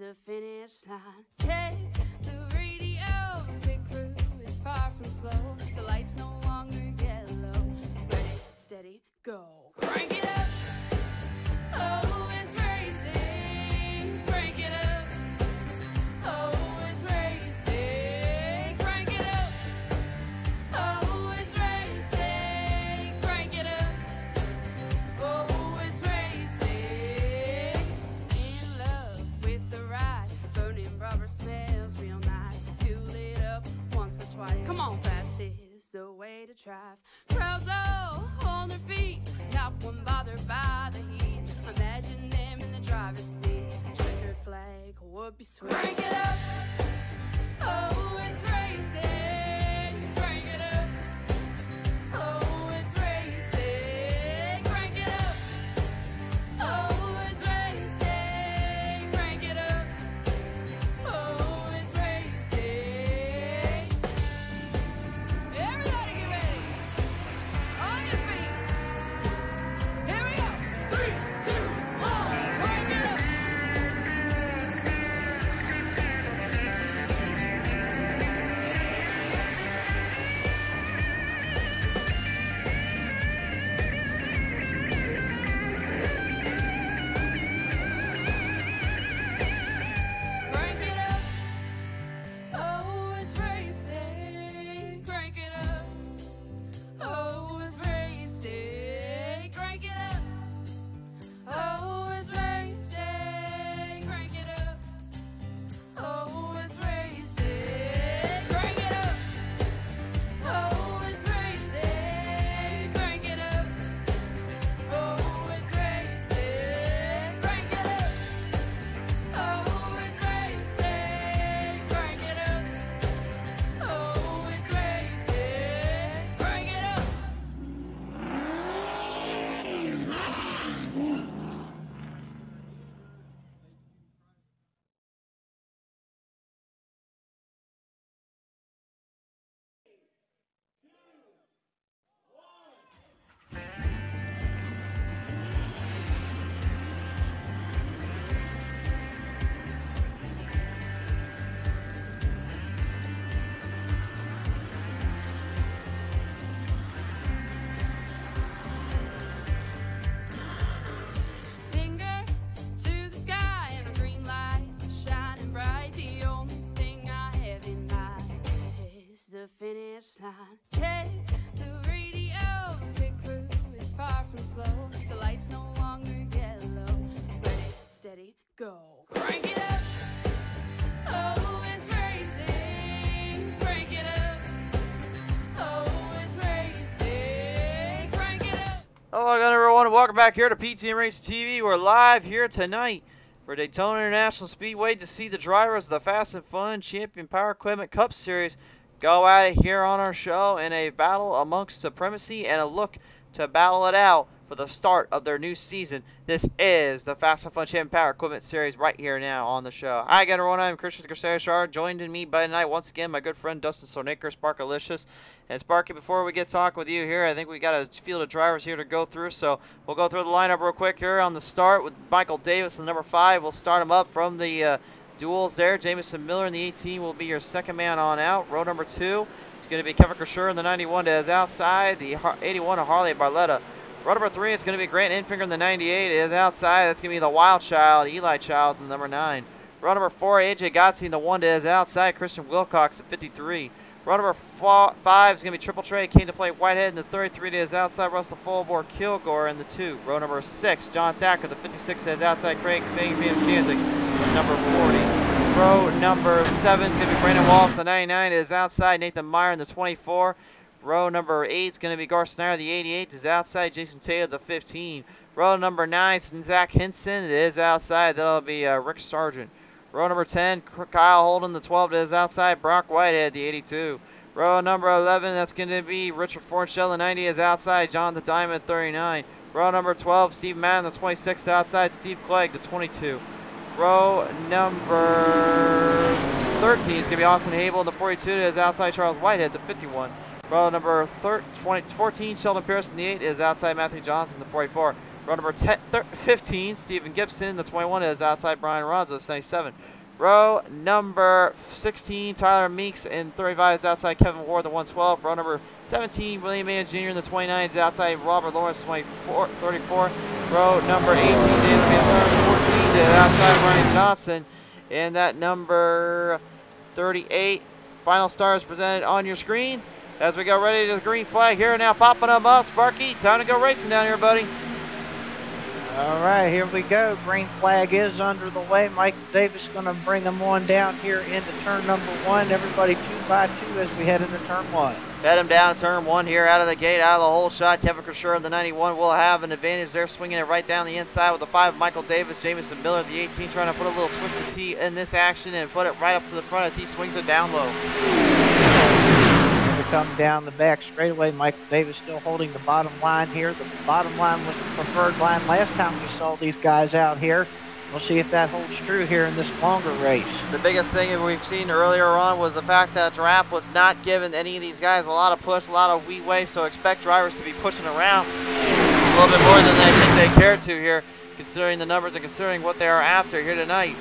the finish line. Check the radio, pit crew is far from slow. The lights no longer yellow. Ready, steady, go. Crank it up. Oh, it's racing. Crank it up. Oh, it's racing. Crank it up. Oh, it's racing. Crank it up. Oh, it's racing. In love with the ride. Burning rubber smells real nice. Fuel it up once or twice. Come on, fast is the way to drive. Crowds all on their feet, not one bothered by the heat. Imagine them in the driver's seat. Checkered flag would be sweet. Crank it up. Oh, it's racing. Crank it up. Oh, it's racing. Crank it up. Oh, it's racing. Crank it up. Oh, it's racing. Everybody get ready. On your feet. Here we go. 3, 2, 1. Crank it up. Crank it up. Oh, it's racing. Crank it up. Oh, it's racing. Crank it up. Oh, it's racing. Crank it up. Oh, it's racing. Crank it up. Oh, it's racing. Crank it up. Oh, it's racing. Crank it up. Oh, it's racing. Crank it up. Oh, it's racing. Crank it up. Finger to the sky and a green light shining bright. The only thing I have in mind is the finish line. Check the radio, pit crew is far from slow. The lights no longer yellow. Ready, steady, go. Crank it up. Oh, it's racing. Crank it up. Oh, it's racing. Crank it up. Hello again, everyone, and welcome back here to PTM Racing TV. We're live here tonight for Daytona International Speedway to see the drivers of the Fast and Fun Champion Power Equipment Cup Series go at it here on our show in a battle amongst supremacy and a look to battle it out for the start of their new season. This is the Fast and Fun Champion Power Equipment Series right here now on the show. Hi again, everyone. I'm Christian Crusader. Joined in me by tonight once again my good friend Dustin Sornaker, Sparkalicious. And Sparky, before we get talking with you here, I think we got a field of drivers here to go through, so we'll go through the lineup real quick here on the start with Michael Davis, the number 5. We'll start him up from the duels there. Jamison Miller in the 18 will be your second man on out. Row number 2 is going to be Kevin Kersher in the 91 that is outside. The 81 of Harley Barletta. Row number 3, it's going to be Grant Infinger in the 98 is outside. That's going to be the Wild Child, Eli Childs in the number 9. Row number 4, AJ Gotzi in the 1 is outside. Christian Wilcox at 53. Row number 5 is going to be Triple Trey, came to play Whitehead in the 33 is outside. Russell Fullbore Kilgore in the 2. Row number 6, John Thacker, the 56 is outside. Craig Janzik, number 40. Row number 7 is going to be Brandon Wallace, the 99 is outside. Nathan Meyer in the 24. Row number 8 is going to be Gar Snyder, the 88 is outside. Jason Taylor, the 15. Row number 9, Zach Hinson is outside. That'll be Rick Sargent. Row number 10, Kyle Holden, the 12 is outside. Brock Whitehead, the 82. Row number 11, that's going to be Richard Fornshell, the 90 is outside. John the Diamond, 39. Row number 12, Steve Madden, the 26 outside. Steve Clegg, the 22. Row number 13 is going to be Austin Hable, the 42 is outside. Charles Whitehead, the 51. Row number 14, Sheldon Pearson, the 8 is outside. Matthew Johnson, the 44. Row number 15, Stephen Gibson, the 21 is outside. Brian Ronzo, the 97. Row number 16, Tyler Meeks in 35 is outside Kevin Ward, the 112. Row number 17, William Mann Jr. in the 29 is outside Robert Lawrence, 34. Row number 18, Daniel Mansler, 14 is outside Ryan Johnson. And that number 38, final stars presented on your screen as we go ready to the green flag here now, popping them up. Sparky, time to go racing down here, buddy. All right, here we go. Green flag is under the way. Michael Davis going to bring them on down here into turn number 1. Everybody 2 by 2 as we head into turn 1. Head him down to turn 1 here out of the gate, out of the hole shot. Kevin Kershaw in the 91 will have an advantage there, swinging it right down the inside with the 5. Michael Davis, Jamison Miller, the 18, trying to put a little twisted T in this action and put it right up to the front as he swings it down low. Come down the back straightaway. Michael Davis still holding the bottom line here. The bottom line was the preferred line last time we saw these guys out here. We'll see if that holds true here in this longer race. The biggest thing that we've seen earlier on was the fact that Giraffe was not giving any of these guys a lot of push, a lot of leeway, so expect drivers to be pushing around a little bit more than they think they care to here, considering the numbers and considering what they are after here tonight.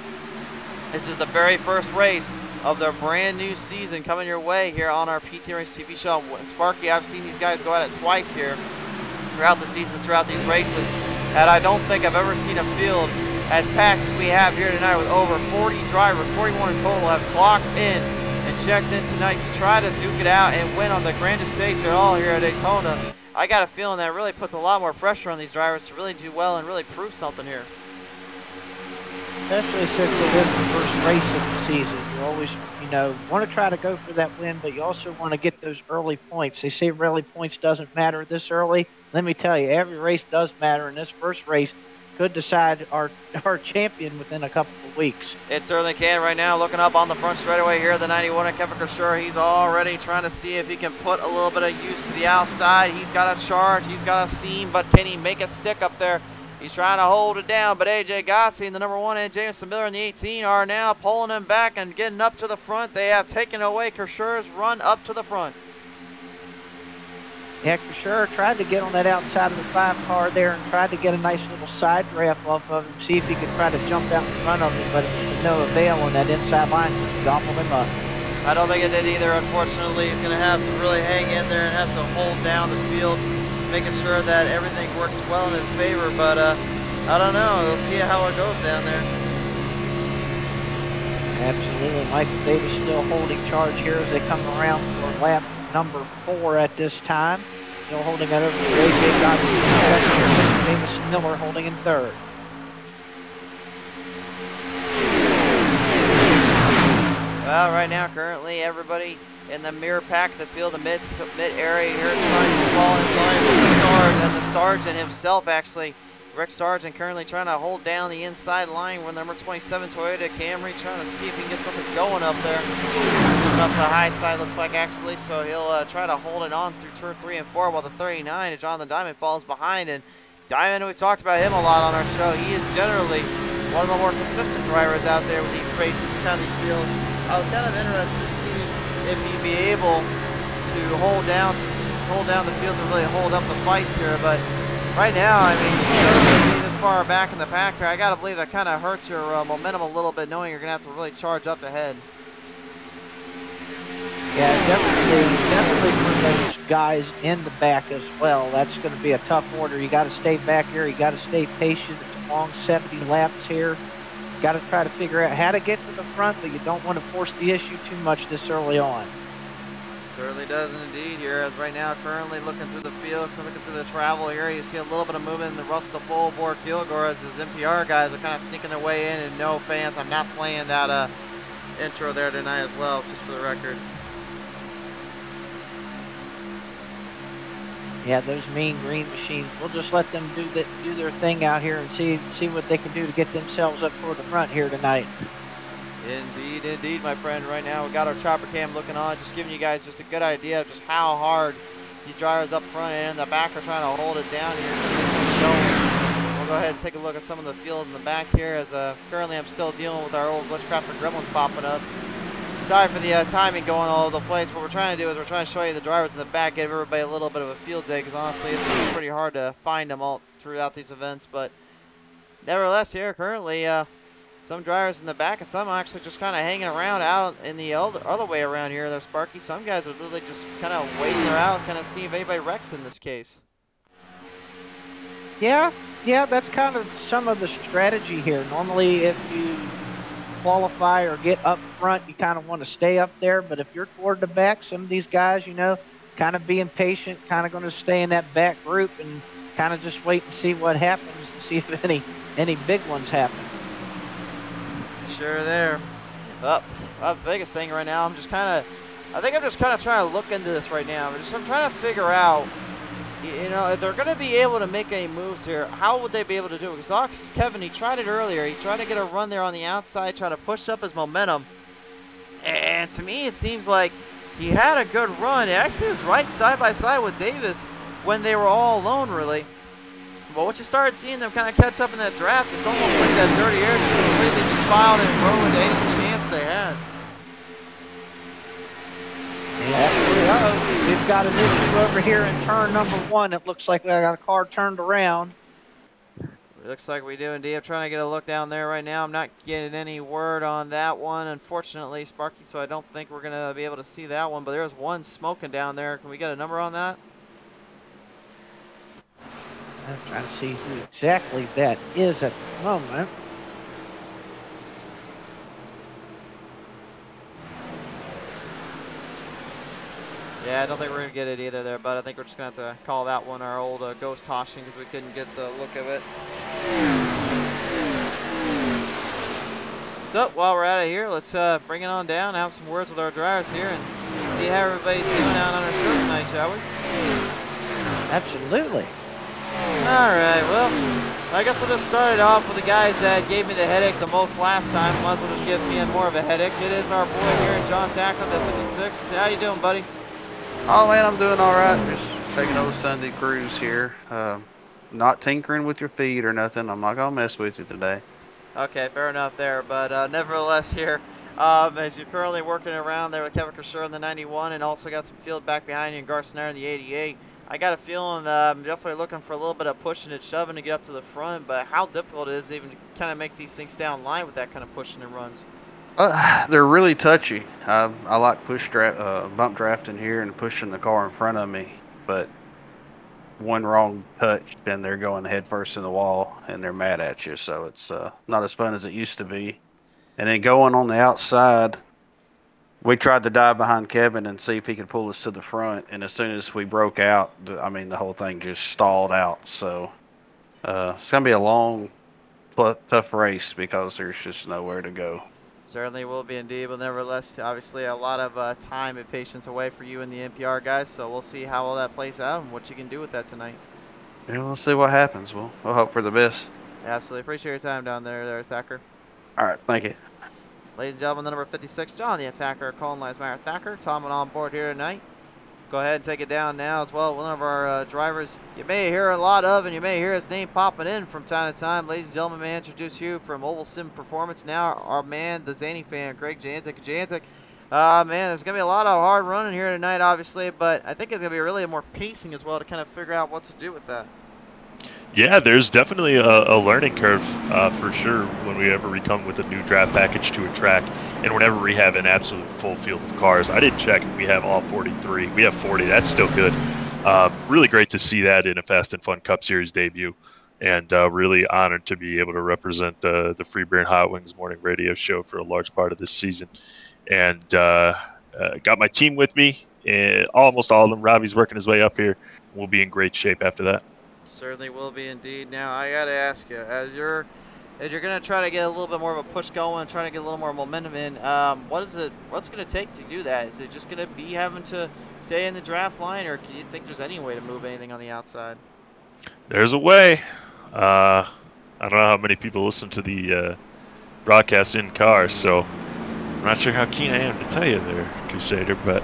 This is the very first race of their brand new season coming your way here on our PTM Racing TV show. And Sparky, I've seen these guys go at it twice here throughout the season, throughout these races, and I don't think I've ever seen a field as packed as we have here tonight with over 40 drivers, 41 in total, have clocked in and checked in tonight to try to duke it out and win on the grandest stage at all here at Daytona. I got a feeling that really puts a lot more pressure on these drivers to really do well and really prove something here. Especially since it is the first race of the season. You always, want to try to go for that win, but you also want to get those early points. They say early points doesn't matter this early. Let me tell you, every race does matter, and this first race could decide our champion within a couple of weeks. It certainly can right now. Looking up on the front straightaway here, the 91 of Kevin Kershaw. He's already trying to see if he can put a little bit of use to the outside. He's got a charge, he's got a seam, but can he make it stick up there? He's trying to hold it down, but AJ Gotsi and the number 1 and Jamison Miller in the 18 are now pulling him back and getting up to the front. They have taken away Kershaw's run up to the front. Yeah, Kershaw tried to get on that outside of the 5 car there and tried to get a nice little side draft off of him, see if he could try to jump out in front of him, but it was no avail on that inside line. Just gobbled him up. I don't think it did either, unfortunately. He's going to have to really hang in there and have to hold down the field, making sure that everything works well in his favor, but I don't know. We'll see how it goes down there. Absolutely. Michael Davis still holding charge here as they come around for lap number 4 at this time. Still holding it over for AJ Gotsi in second here. Jamison Miller holding in third. Well, right now, currently, everybody in the mirror pack, the field, the mid area here, trying to fall in line with the Sarge, and the Sergeant himself, actually, Rick Sargent, currently trying to hold down the inside line with number 27 Toyota Camry, trying to see if he can get something going up there. Up the high side, looks like, actually, so he'll try to hold it on through turn 3 and 4, while the 39 is John the Diamond falls behind. And Diamond, we talked about him a lot on our show. He is generally one of the more consistent drivers out there with these races, kind of these fields. I was kind of interested to see if he'd be able to hold down the field and really hold up the fights here. But right now, I mean, being this far back in the pack here, I got to believe that kind of hurts your momentum a little bit, knowing you're going to have to really charge up ahead. Yeah, definitely for those guys in the back as well. That's going to be a tough order. You got to stay back here. You got to stay patient. It's a long 70 laps here. You got to try to figure out how to get to the front, but you don't want to force the issue too much this early on. Certainly does indeed here, as right now currently looking through the field, looking through the travel here, you see a little bit of movement in the Russell Bullboard Kilgore as his NPR guys are kind of sneaking their way in. And no, fans, I'm not playing that intro there tonight as well, just for the record. Yeah, those mean green machines. We'll just let them do their thing out here and see what they can do to get themselves up toward the front here tonight. Indeed, my friend. Right now we got our chopper cam looking on, just giving you guys just a good idea of just how hard these drivers up front and in the back are trying to hold it down here. We'll go ahead and take a look at some of the field in the back here, as currently I'm still dealing with our old Glitchcrafter Gremlins popping up. Sorry for the timing going all over the place. What we're trying to do is we're trying to show you the drivers in the back, give everybody a little bit of a field day, because honestly it's pretty hard to find them all throughout these events. But nevertheless, here currently some drivers in the back, and some actually just kind of hanging around out in the other way around here. There's Sparky. Some guys are literally just kind of waiting around, kind of seeing if anybody wrecks in this case. Yeah, that's kind of some of the strategy here. Normally, if you qualify or get up front, you kind of want to stay up there. But if you're toward the back, some of these guys, you know, kind of being patient, kind of going to stay in that back group and kind of just wait and see what happens and see if any big ones happen. Sure there. Well, the biggest thing right now, I think I'm just kind of trying to look into this right now. I'm trying to figure out, you know, if they're going to be able to make any moves here, how would they be able to do it? Because Kevin, he tried it earlier. He tried to get a run there on the outside, try to push up his momentum. And to me, it seems like he had a good run. It actually was right side by side with Davis when they were all alone, really. But once you started seeing them kind of catch up in that draft, it's almost like that dirty air completely just filed and ruined any chance they had. Yeah, we've got an issue over here in turn number 1. It looks like we got a car turned around. It looks like we do indeed. I'm trying to get a look down there right now. I'm not getting any word on that one, unfortunately, Sparky, so I don't think we're going to be able to see that one. But there's one smoking down there. Can we get a number on that? I'm trying to see who exactly that is at the moment. Yeah, I don't think we're going to get it either there, but I think we're just going to have to call that one our old ghost caution because we couldn't get the look of it. So, while we're out of here, let's bring it on down, have some words with our drivers here, and see how everybody's doing out on our show tonight, shall we? Absolutely. Alright, well, I guess we'll just start it off with the guys that gave me the headache the most last time. Might as well just give me more of a headache. It is our boy here, John Thacker, the 56. How you doing, buddy? Oh man, I'm doing all right. Just taking those Sunday cruise here. Not tinkering with your feet or nothing. I'm not gonna mess with you today. Okay, fair enough there. But nevertheless here, as you're currently working around there with Kevin Kershaw in the 91 and also got some field back behind you in Garcenair in the 88, I got a feeling I'm definitely looking for a little bit of pushing and shoving to get up to the front, but how difficult it is even to kind of make these things down line with that kind of pushing and runs. They're really touchy. I like bump drafting here and pushing the car in front of me, but one wrong touch, then they're going head first in the wall and they're mad at you. So it's not as fun as it used to be. And then going on the outside, we tried to dive behind Kevin and see if he could pull us to the front. And as soon as we broke out, the whole thing just stalled out. So it's going to be a long, tough race because there's just nowhere to go. Certainly will be indeed, but nevertheless, obviously a lot of time and patience away for you and the NPR guys, so we'll see how all that plays out and what you can do with that tonight. Yeah, we'll see what happens. We'll hope for the best. Absolutely. Appreciate your time down there, Thacker. All right, thank you. Ladies and gentlemen, the number 56, John the Attacker, calling Lives Matter Thacker. Tom on board here tonight. Go ahead and take it down now as well. One of our drivers you may hear a lot of, and you may hear his name popping in from time to time. Ladies and gentlemen, may I introduce you from Oval Sim Performance now, our man, the Zany fan, Greg Janzik. Janzik, man, there's going to be a lot of hard running here tonight, obviously, but I think it's going to be really more pacing as well to kind of figure out what to do with that. Yeah, there's definitely a learning curve for sure when we come with a new draft package to a track, and whenever we have an absolute full field of cars. I didn't check if we have all 43. We have 40. That's still good. Really great to see that in a Fast and Fun Cup Series debut, and really honored to be able to represent the Freeburn Hot Wings morning radio show for a large part of this season. And got my team with me, almost all of them. Robbie's working his way up here. We'll be in great shape after that. Certainly will be indeed. Now I got to ask you, as you're going to try to get a little bit more of a push going, trying to get a little more momentum in, what's going to take to do that? Is it just going to be having to stay in the draft line, or do you think there's any way to move anything on the outside? There's a way. I don't know how many people listen to the broadcast in cars, so I'm not sure how keen I am to tell you there, Crusader, but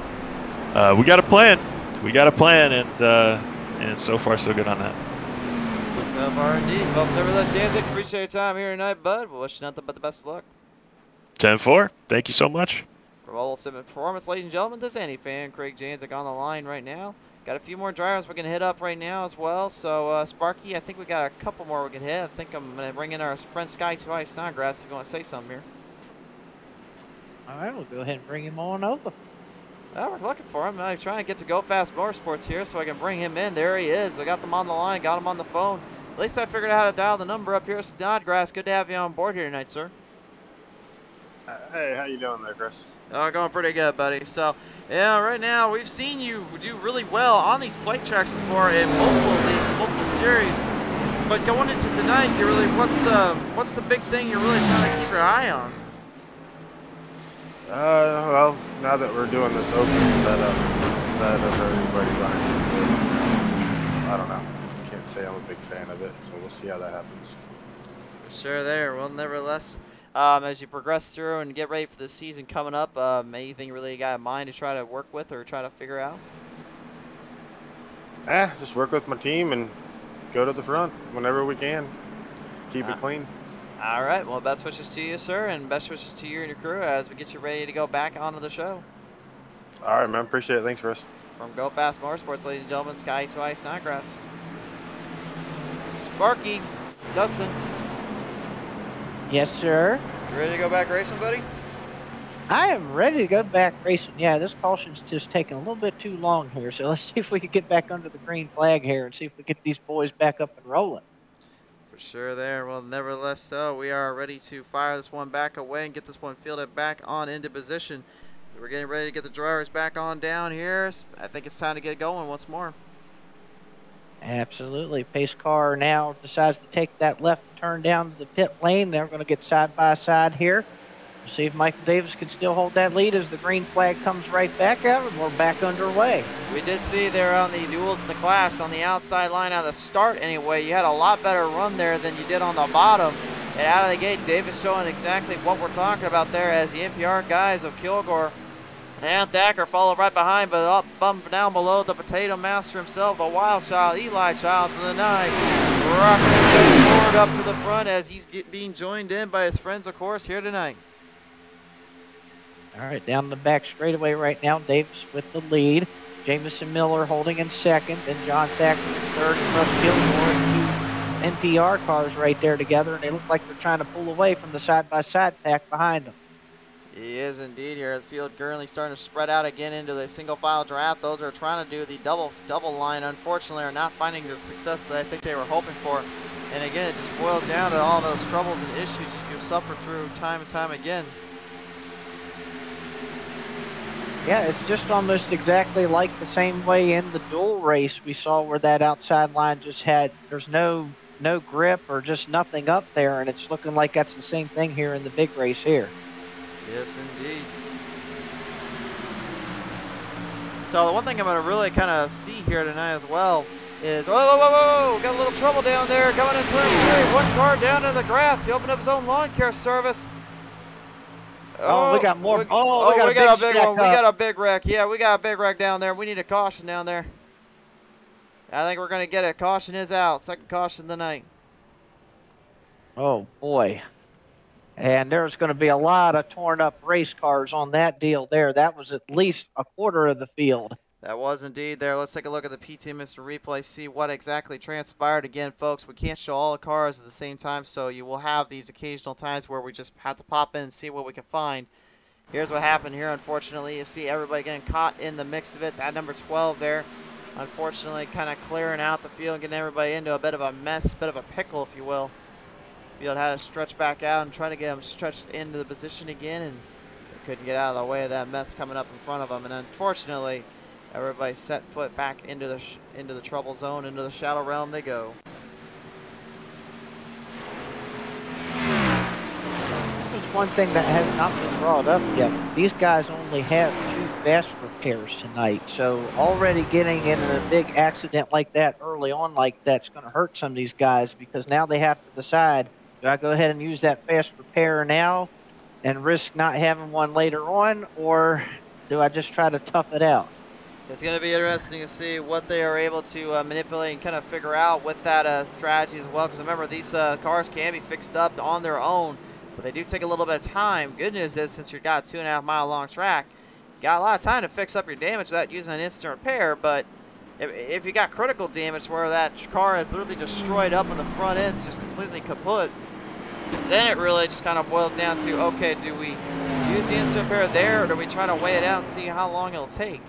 we got a plan. We got a plan, and so far so good on that. So far indeed. Well, nevertheless, Janzik, appreciate your time here tonight, bud. We'll wish you nothing but the best of luck. 10-4. Thank you so much. From Ultimate Performance, ladies and gentlemen, this is Andy Fan, Craig Janzik on the line right now. Got a few more drivers we're going to hit up right now as well. So, Sparky, I think we got a couple more we can hit. I think I'm going to bring in our friend Sky 2i Snodgrass if you want to say something here. All right, we'll go ahead and bring him on over. Well, we're looking for him. I'm trying to get to Go Fast Motorsports here so I can bring him in. There he is. I got them on the line, got him on the phone. At least I figured out how to dial the number up here. Snodgrass, good to have you on board here tonight, sir. Hey, how you doing there, Chris? Oh, going pretty good, buddy. So, yeah, right now we've seen you do really well on these plate tracks before in multiple leagues, multiple series. But going into tonight, you really what's the big thing you're really trying to keep your eye on? Well, now that we're doing this open setup, instead of everybody running, I don't know. Can't say I'm a big fan of it, so we'll see how that happens. For sure there. Well, nevertheless, as you progress through and get ready for the season coming up, anything you really got in mind to try to work with or try to figure out? Just work with my team and go to the front whenever we can. Keep it clean. All right. Well, best wishes to you, sir, and best wishes to you and your crew as we get you ready to go back onto the show. All right, man. Appreciate it. Thanks, Chris. From Go Fast Motorsports, ladies and gentlemen, Sky 2i Snodgrass. Sparky, Dustin. Yes, sir. You ready to go back racing, buddy? I am ready to go back racing. Yeah, this caution's just taking a little bit too long here, so let's see if we can get back under the green flag here and see if we get these boys back up and rolling. For sure there. Well, nevertheless, though, we are ready to fire this one back away and get this one fielded back on into position. We're getting ready to get the drivers back on down here. I think it's time to get going once more. Absolutely. Pace car now decides to take that left turn down to the pit lane. They're going to get side by side here. We'll see if Michael Davis can still hold that lead as the green flag comes right back out, and we're back underway. We did see there on the duels in the clash on the outside line at the start anyway. You had a lot better run there than you did on the bottom. And out of the gate, Davis showing exactly what we're talking about there as the NPR guys of Kilgore and Thacker follow right behind, but up bump down below the potato master himself, the wild child, Eli Child to the night. Rocking forward up to the front as he's being joined in by his friends, of course, here tonight. All right, down the back straightaway right now, Davis with the lead. Jamison Miller holding in second, then John Thacker in third, and Russ Gilmore and two NPR cars right there together, and they look like they're trying to pull away from the side-by-side pack behind them. He is indeed here. The field currently starting to spread out again into the single file draft. Those are trying to do the double line, unfortunately, are not finding the success that I think they were hoping for. And again, it just boils down to all those troubles and issues you've suffered through time and time again. Yeah, it's just almost exactly like the same way in the dual race we saw where that outside line just had, there's no grip or just nothing up there, and it's looking like that's the same thing here in the big race here. Yes, indeed. So the one thing I'm going to really kind of see here tonight as well is, whoa, got a little trouble down there coming in turn 3. One car down to the grass. He opened up his own lawn care service. Oh, we got more. We got a big one. We got a big wreck. Yeah, we got a big wreck down there. We need a caution down there. I think we're going to get it. Caution is out. Second caution tonight. Oh, boy. And there's going to be a lot of torn up race cars on that deal there. That was at least a quarter of the field. That was indeed there. Let's take a look at the PTM replay, see what exactly transpired. Again, folks, we can't show all the cars at the same time, so you will have these occasional times where we just have to pop in and see what we can find. Here's what happened here, unfortunately. You see everybody getting caught in the mix of it. That number 12 there, unfortunately, kind of clearing out the field and getting everybody into a bit of a mess, bit of a pickle, if you will. Field had to stretch back out and try to get them stretched into the position again, and they couldn't get out of the way of that mess coming up in front of them. And unfortunately, everybody set foot back into the trouble zone, into the shadow realm they go. There's one thing that has not been brought up yet. These guys only have 2 fast repairs tonight, so already getting in a big accident like that early on like that's going to hurt some of these guys, because now they have to decide, do I go ahead and use that fast repair now and risk not having one later on, or do I just try to tough it out? It's going to be interesting to see what they are able to manipulate and kind of figure out with that strategy as well, because remember, these cars can be fixed up on their own. but they do take a little bit of time. Good news is, since you've got a 2.5 mile long track, you got a lot of time to fix up your damage without using an instant repair. But if you got critical damage where that car is literally destroyed up in the front end, it's just completely kaput, then it really just kind of boils down to, okay, do we use the instant repair there, or do we try to weigh it out and see how long it'll take?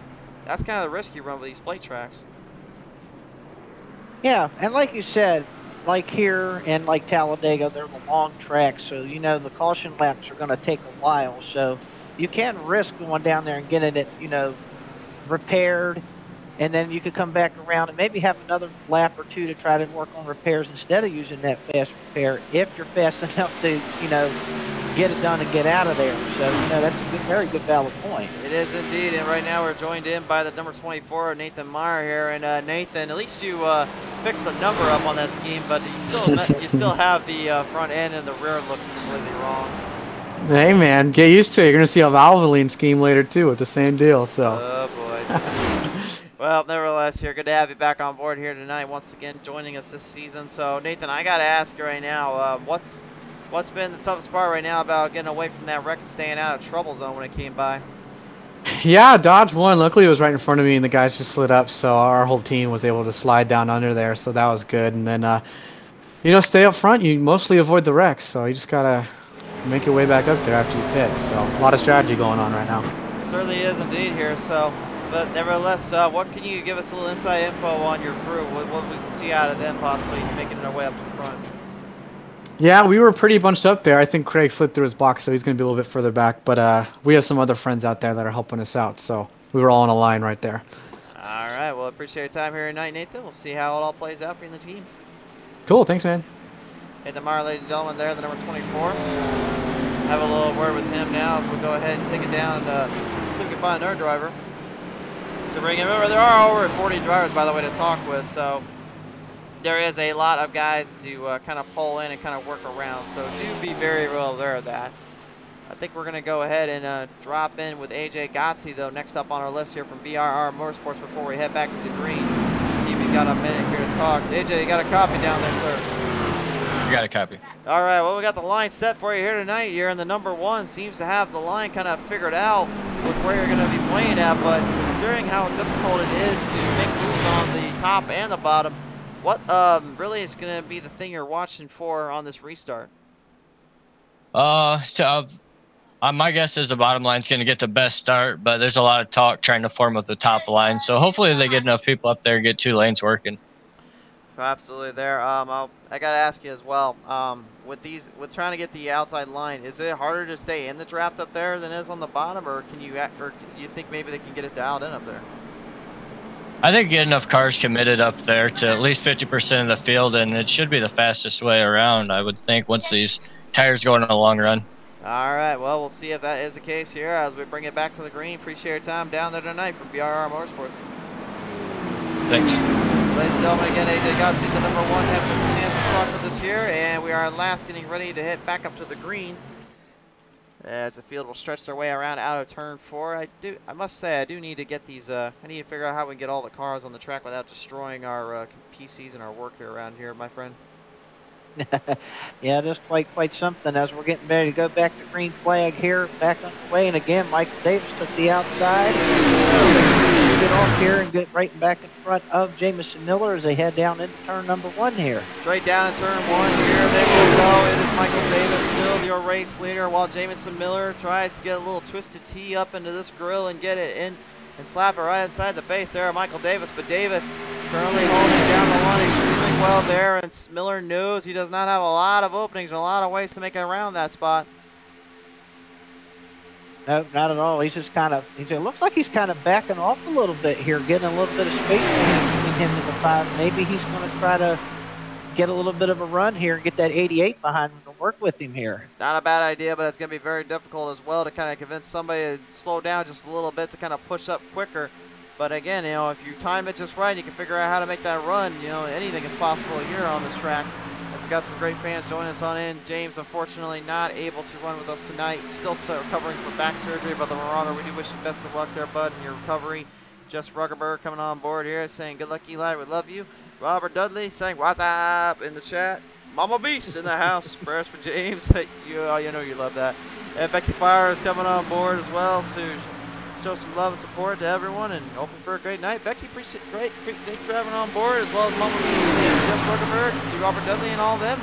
That's kind of the risk you run with these plate tracks. Yeah, and like you said, like here and like Talladega, they're the long tracks, so you know the caution laps are going to take a while. So you can risk going down there and getting it, you know, repaired, and then you could come back around and maybe have another lap or two to try to work on repairs instead of using that fast repair if you're fast enough to, you know, get it done and get out of there. So, you know, that's a good, very good valid point. It is indeed, and right now we're joined in by the number 24, Nathan Meyer here. And Nathan, at least you fixed the number up on that scheme, but you still have the front end and the rear look completely wrong. Hey man, get used to it. You're gonna see a Valvoline scheme later too with the same deal. So. Oh boy. Well, nevertheless, here, good to have you back on board here tonight once again, joining us this season. So Nathan, I gotta ask you right now, what's been the toughest part right now about getting away from that wreck and staying out of trouble zone when it came by? Yeah, Dodge won. Luckily, it was right in front of me, and the guys just slid up, so our whole team was able to slide down under there. So that was good. And then, you know, stay up front. You mostly avoid the wrecks, so you just gotta make your way back up there after you pit. So a lot of strategy going on right now. It certainly is indeed here. So, but nevertheless, what can you give us a little inside info on your crew? What we can see out of them possibly making their way up to the front? Yeah, we were pretty bunched up there. I think Craig slid through his box, so he's going to be a little bit further back. But we have some other friends out there that are helping us out, so we were all on a line right there. All right, well, appreciate your time here tonight, Nathan. We'll see how it all plays out for you and the team. Cool, thanks, man. Nathan Meyer, ladies and gentlemen, there, the number 24. Have a little word with him now. We'll go ahead and take it down and see if we can find another driver to bring him over. There are over 40 drivers, by the way, to talk with, so there is a lot of guys to kind of pull in and kind of work around, so do be very well aware of that. I think we're going to go ahead and drop in with AJ Gotzi, though, next up on our list here from BRR Motorsports before we head back to the green. See if we've got a minute here to talk. AJ, you got a copy down there, sir? I got a copy. All right, well, we got the line set for you here tonight. You're in the number 1. Seems to have the line kind of figured out with where you're going to be playing at, but considering how difficult it is to make moves on the top and the bottom, what really is going to be the thing you're watching for on this restart? My guess is the bottom line's going to get the best start, but there's a lot of talk trying to form with the top line. So hopefully they get enough people up there and get 2 lanes working. Absolutely there. I got to ask you as well, with trying to get the outside line, is it harder to stay in the draft up there than it is on the bottom, or do you think maybe they can get it dialed in up there? I think get enough cars committed up there to at least 50% of the field, and it should be the fastest way around, I would think, once these tires go in a long run. All right, well, we'll see if that is the case here as we bring it back to the green. Appreciate your time down there tonight from BRR Motorsports. Thanks. Ladies and gentlemen, again, AJ Gotzi, the number 1, having a chance to talk with us here, and we are last getting ready to head back up to the green as the field will stretch their way around out of turn 4. I must say, I do need to get these, I need to figure out how we can get all the cars on the track without destroying our PCs and our work here around here, my friend. Yeah, that's quite something as we're getting ready to go back to green flag here, back underway. And again, Michael Davis took the outside. Get off here and get right back in front of Jamison Miller as they head down into turn number 1 here. Straight down in turn 1 here, they will go. It is Michael Davis, still your race leader, while Jamison Miller tries to get a little twisted T up into this grill and get it in and slap it right inside the face there of Michael Davis. But Davis currently holding down the line extremely well there, and Miller knows he does not have a lot of openings and a lot of ways to make it around that spot. No, not at all. He's just kind of, it looks like he's kind of backing off a little bit here, getting a little bit of space between him and the 5. Maybe he's going to try to get a little bit of a run here and get that 88 behind him to work with him here. Not a bad idea, but it's going to be very difficult as well to kind of convince somebody to slow down just a little bit to kind of push up quicker. But again, you know, if you time it just right, you can figure out how to make that run. You know, anything is possible here on this track. We've got some great fans joining us on in. James, unfortunately, not able to run with us tonight. Still recovering from back surgery, but the Marauder, we do wish you best of luck there, bud, in your recovery. Jess Ruggerberg coming on board here saying, good luck, Eli, we love you. Robert Dudley saying, what's up in the chat. Mama Beast in the house. Prayers for James. You know you love that. And Becky Fire is coming on board as well to show some love and support to everyone and hoping for a great night. Becky, appreciate thanks for having on board, as well as Mama Beast and Jeff Zuckerberg, Robert Dudley, and all them.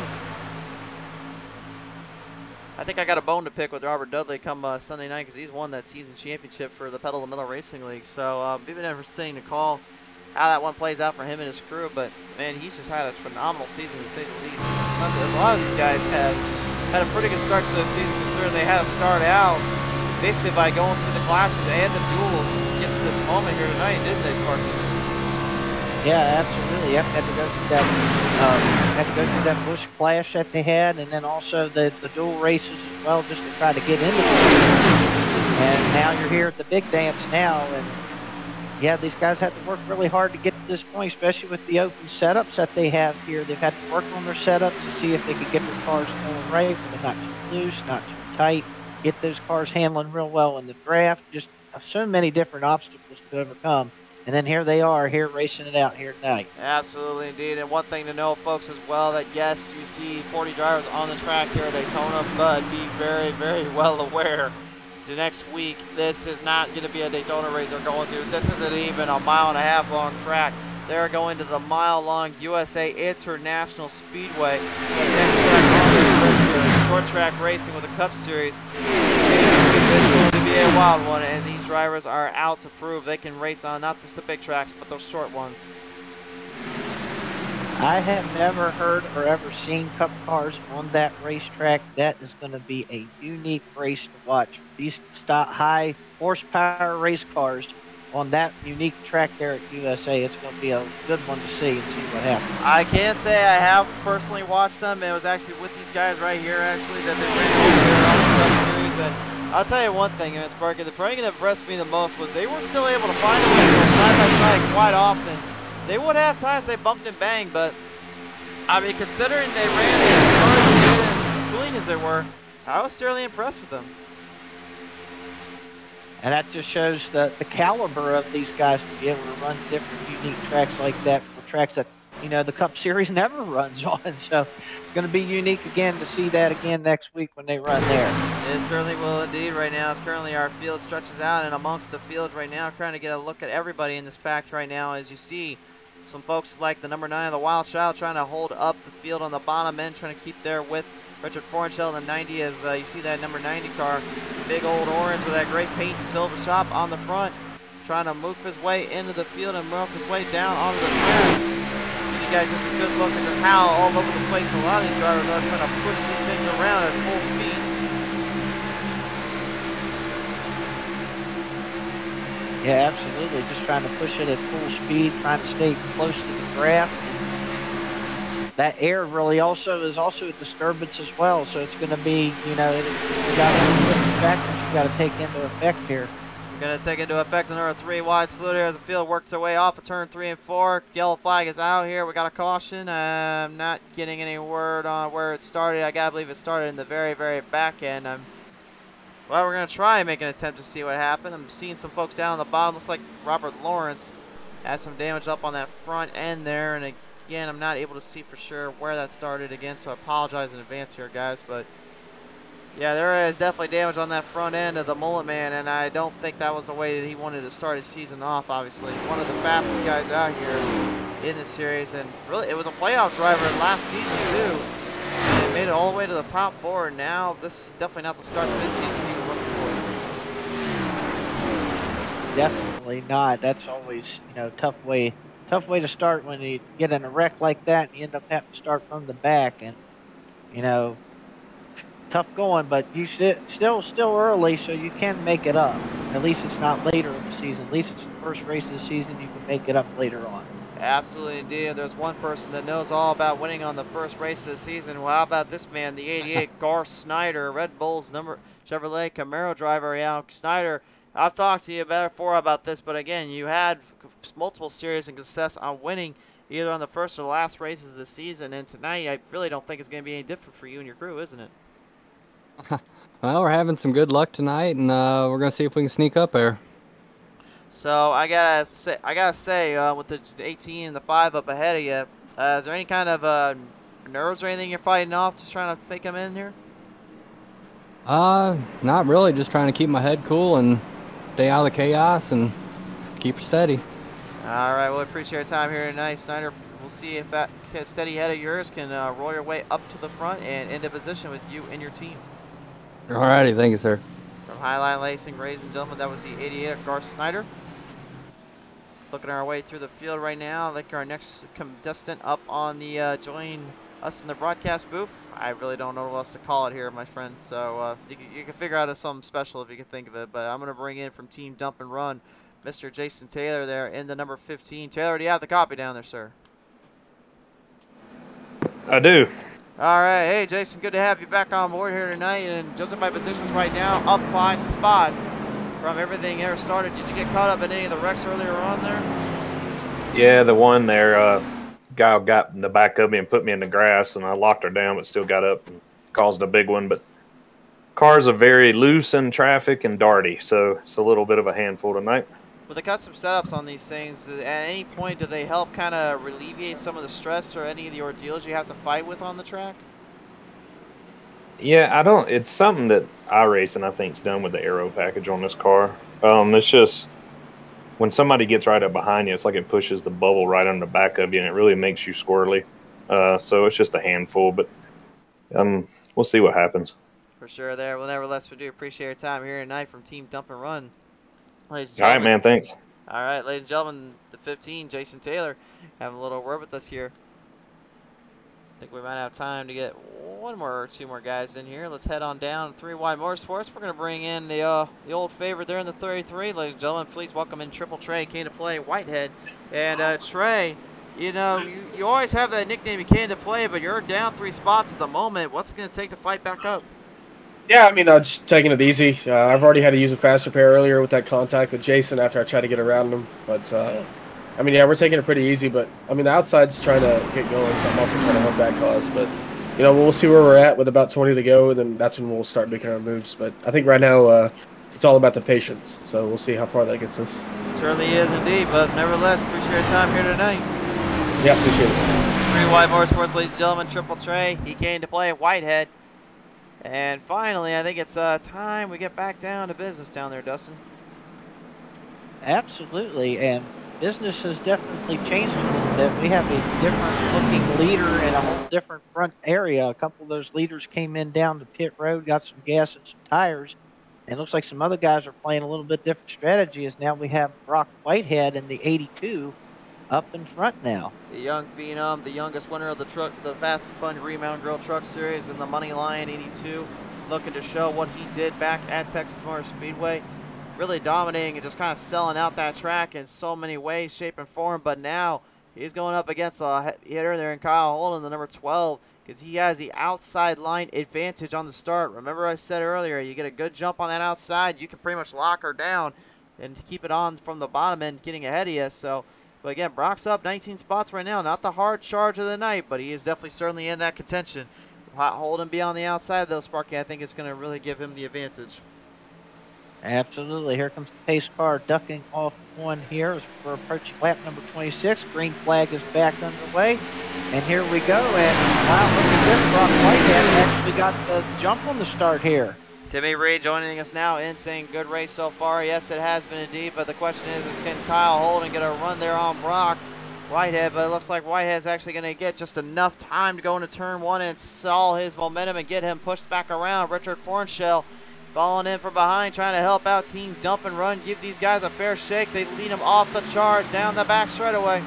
I think I got a bone to pick with Robert Dudley come Sunday night because he's won that season championship for the Pedal to the Metal Racing League. So we've been interesting to call how that one plays out for him and his crew. But man, he's just had a phenomenal season to say the least. A lot of these guys have had a pretty good start to the season, considering they had to start out basically by going through the clashes and the duels to get to this moment here tonight, didn't they, Sparky? Yeah, absolutely. Yep, had to go through that bush clash that they had, and then also the dual races as well, just to try to get into it. And now you're here at the big dance now, and yeah, these guys have to work really hard to get to this point, especially with the open setups that they have here. They've had to work on their setups to see if they could get their cars going right, but they're not too loose, not too tight. Get those cars handling real well in the draft. Just so many different obstacles to overcome. And then here they are, here racing it out here tonight. Absolutely, indeed. And one thing to know, folks, as well, that yes, you see 40 drivers on the track here at Daytona, but be very, very well aware the next week, this is not going to be a Daytona race they're going to. This isn't even a mile-and-a-half long track. They're going to the mile-long USA International Speedway. Short track racing with a Cup Series. It's going to be a wild one, and these drivers are out to prove they can race on not just the big tracks, but those short ones. I have never heard or ever seen Cup cars on that racetrack. That is going to be a unique race to watch. These high horsepower race cars on that unique track there at USA, it's going to be a good one to see and see what happens. I can't say I have personally watched them. It was actually with these guys right here, actually, that they ran over here on the Cup Series. And I'll tell you one thing, and Sparky, the thing that impressed me the most was they were still able to find a way to go side by side quite often. They would have times they bumped and banged, but I mean, considering they ran as hard as they did and as clean as they were, I was thoroughly impressed with them. And that just shows the caliber of these guys to be able to run different unique tracks like that, for tracks that, you know, the Cup Series never runs on. So it's going to be unique again to see that again next week when they run there. It certainly will indeed right now. As currently our field stretches out, and amongst the field right now, trying to get a look at everybody in this pack right now, as you see some folks like the number 9 of the Wild Child trying to hold up the field on the bottom end, trying to keep there with Richard Fornshell in the 90 as you see that number 90 car, big old orange with that great paint silver shop on the front, trying to move his way into the field and move his way down onto the track. You guys just a good look at just how all over the place a lot of these drivers are trying to push these things around at full speed. Yeah, absolutely. Just trying to push it at full speed, trying to stay close to the draft. That air really is also a disturbance as well. So it's going to be, you know, you got all these different factors you got to take into effect here. We're going to take into effect the number 3 wide salute here as the field works their way off of turn 3 and 4. Yellow flag is out here. We got a caution. I'm not getting any word on where it started. I got to believe it started in the very, very back end. Well, we're going to try and make an attempt to see what happened. I'm seeing some folks down on the bottom. Looks like Robert Lawrence had some damage up on that front end there. And again, I'm not able to see for sure where that started again, so I apologize in advance here, guys. But yeah, there is definitely damage on that front end of the Mullet Man, and I don't think that was the way that he wanted to start his season off, obviously. One of the fastest guys out here in this series, and really, it was a playoff driver last season, too. And it made it all the way to the top 4, and now this is definitely not the start of this season he was looking for. Definitely not. That's always, you know, tough way to start when you get in a wreck like that and you end up having to start from the back, and you know, tough going, but you still early, so you can make it up. At least it's not later in the season. At least it's the first race of the season. You can make it up later on. Absolutely indeed. There's one person that knows all about winning on the first race of the season. Well, how about this man, the 88 Garth Snyder, Red Bull's Chevrolet Camaro driver. Yeah, Snyder, I've talked to you before about this, but again, you had multiple series and success on winning either on the first or last races of the season, and tonight I really don't think it's going to be any different for you and your crew, isn't it? Well, we're having some good luck tonight, and we're going to see if we can sneak up there. So I gotta say, with the 18 and the 5 up ahead of you, is there any kind of nerves or anything you're fighting off, just trying to fake them in here? Not really. Just trying to keep my head cool and stay out of the chaos and keep steady. All right, well, I appreciate your time here tonight, Snyder. We'll see if that steady head of yours can roll your way up to the front and into position with you and your team. Alrighty, thank you, sir. From Highline Racing, ladies and gentlemen, that was the 88 of Garth Snyder. Looking our way through the field right now. Like our next contestant up on the join us in the broadcast booth. I really don't know what else to call it here, my friend. So you can figure out something special if you can think of it. But I'm going to bring in from Team Dump and Run, Mr. Jason Taylor there in the number 15. Taylor, do you have the copy down there, sir? I do. All right. Hey, Jason, good to have you back on board here tonight. And just in my positions right now, up 5 spots from everything ever started. Did you get caught up in any of the wrecks earlier on there? Yeah, the one there, guy got in the back of me and put me in the grass, and I locked her down, but still got up and caused a big one. But cars are very loose in traffic and darty, so it's a little bit of a handful tonight. With the custom setups on these things, at any point do they help kind of alleviate some of the stress or any of the ordeals you have to fight with on the track? Yeah, I don't. It's something that iRacing, I think, is done with the aero package on this car. It's just when somebody gets right up behind you, it's like it pushes the bubble right on the back of you, and it really makes you squirrely. So it's just a handful, but we'll see what happens. For sure there. Well, nevertheless, we do appreciate your time here tonight from Team Dump and Run. Ladies and All right, gentlemen. man, thanks. All right, ladies and gentlemen, the 15, Jason Taylor, having a little word with us here. I think we might have time to get one more or two more guys in here. Let's head on down 3Y Motorsports. We're going to bring in the old favorite there in the 33. Ladies and gentlemen, please welcome in Triple Trey, came to play Whitehead. And Trey, you know, you always have that nickname, you came to play, but you're down 3 spots at the moment. What's it going to take to fight back up? Yeah, I mean, just taking it easy. I've already had to use a fast repair earlier with that contact with Jason after I tried to get around him. But, I mean, yeah, we're taking it pretty easy. But, I mean, the outside's trying to get going, so I'm also trying to help that cause. But, you know, we'll see where we're at with about 20 to go, and then that's when we'll start making our moves. But I think right now it's all about the patience. So we'll see how far that gets us. Certainly is indeed, but nevertheless, appreciate your time here tonight. Yeah, appreciate it. 3Y Motorsports, ladies and gentlemen, Triple Trey, he came to play Whitehead. And finally, I think it's time we get back down to business down there, Dustin. Absolutely, and business has definitely changed a little bit. We have a different looking leader in a whole different front area. A couple of those leaders came in down the pit road, got some gas and some tires, and it looks like some other guys are playing a little bit different strategy, as now we have Brock Whitehead in the 82 up in front now. The young phenom, the youngest winner of the Fast and Fun Remount Grill Truck Series in the Money Lion 82, looking to show what he did back at Texas Motor Speedway. Really dominating and just kind of selling out that track in so many ways, shape, and form. But now he's going up against a hitter there in Kyle Holden, the number 12, because he has the outside line advantage on the start. Remember I said earlier, you get a good jump on that outside, you can pretty much lock her down and keep it on from the bottom end, getting ahead of you. So, but again, Brock's up 19 spots right now. Not the hard charge of the night, but he is definitely certainly in that contention. Holden be on the outside, though, Sparky, I think it's going to really give him the advantage. Absolutely. Here comes the pace car ducking off one here as we're approaching lap number 26. Green flag is back underway. And here we go. And wow, look at this. Brock Whitehead actually got the jump on the start here. Timmy Reed joining us now in saying good race so far. Yes, it has been indeed, but the question is can Kyle Holden get a run there on Brock Whitehead? But it looks like Whitehead's actually going to get just enough time to go into turn 1 and stall his momentum and get him pushed back around. Richard Fornshell falling in from behind, trying to help out Team Dump and Run, give these guys a fair shake. They lead them off the charge down the back straightaway.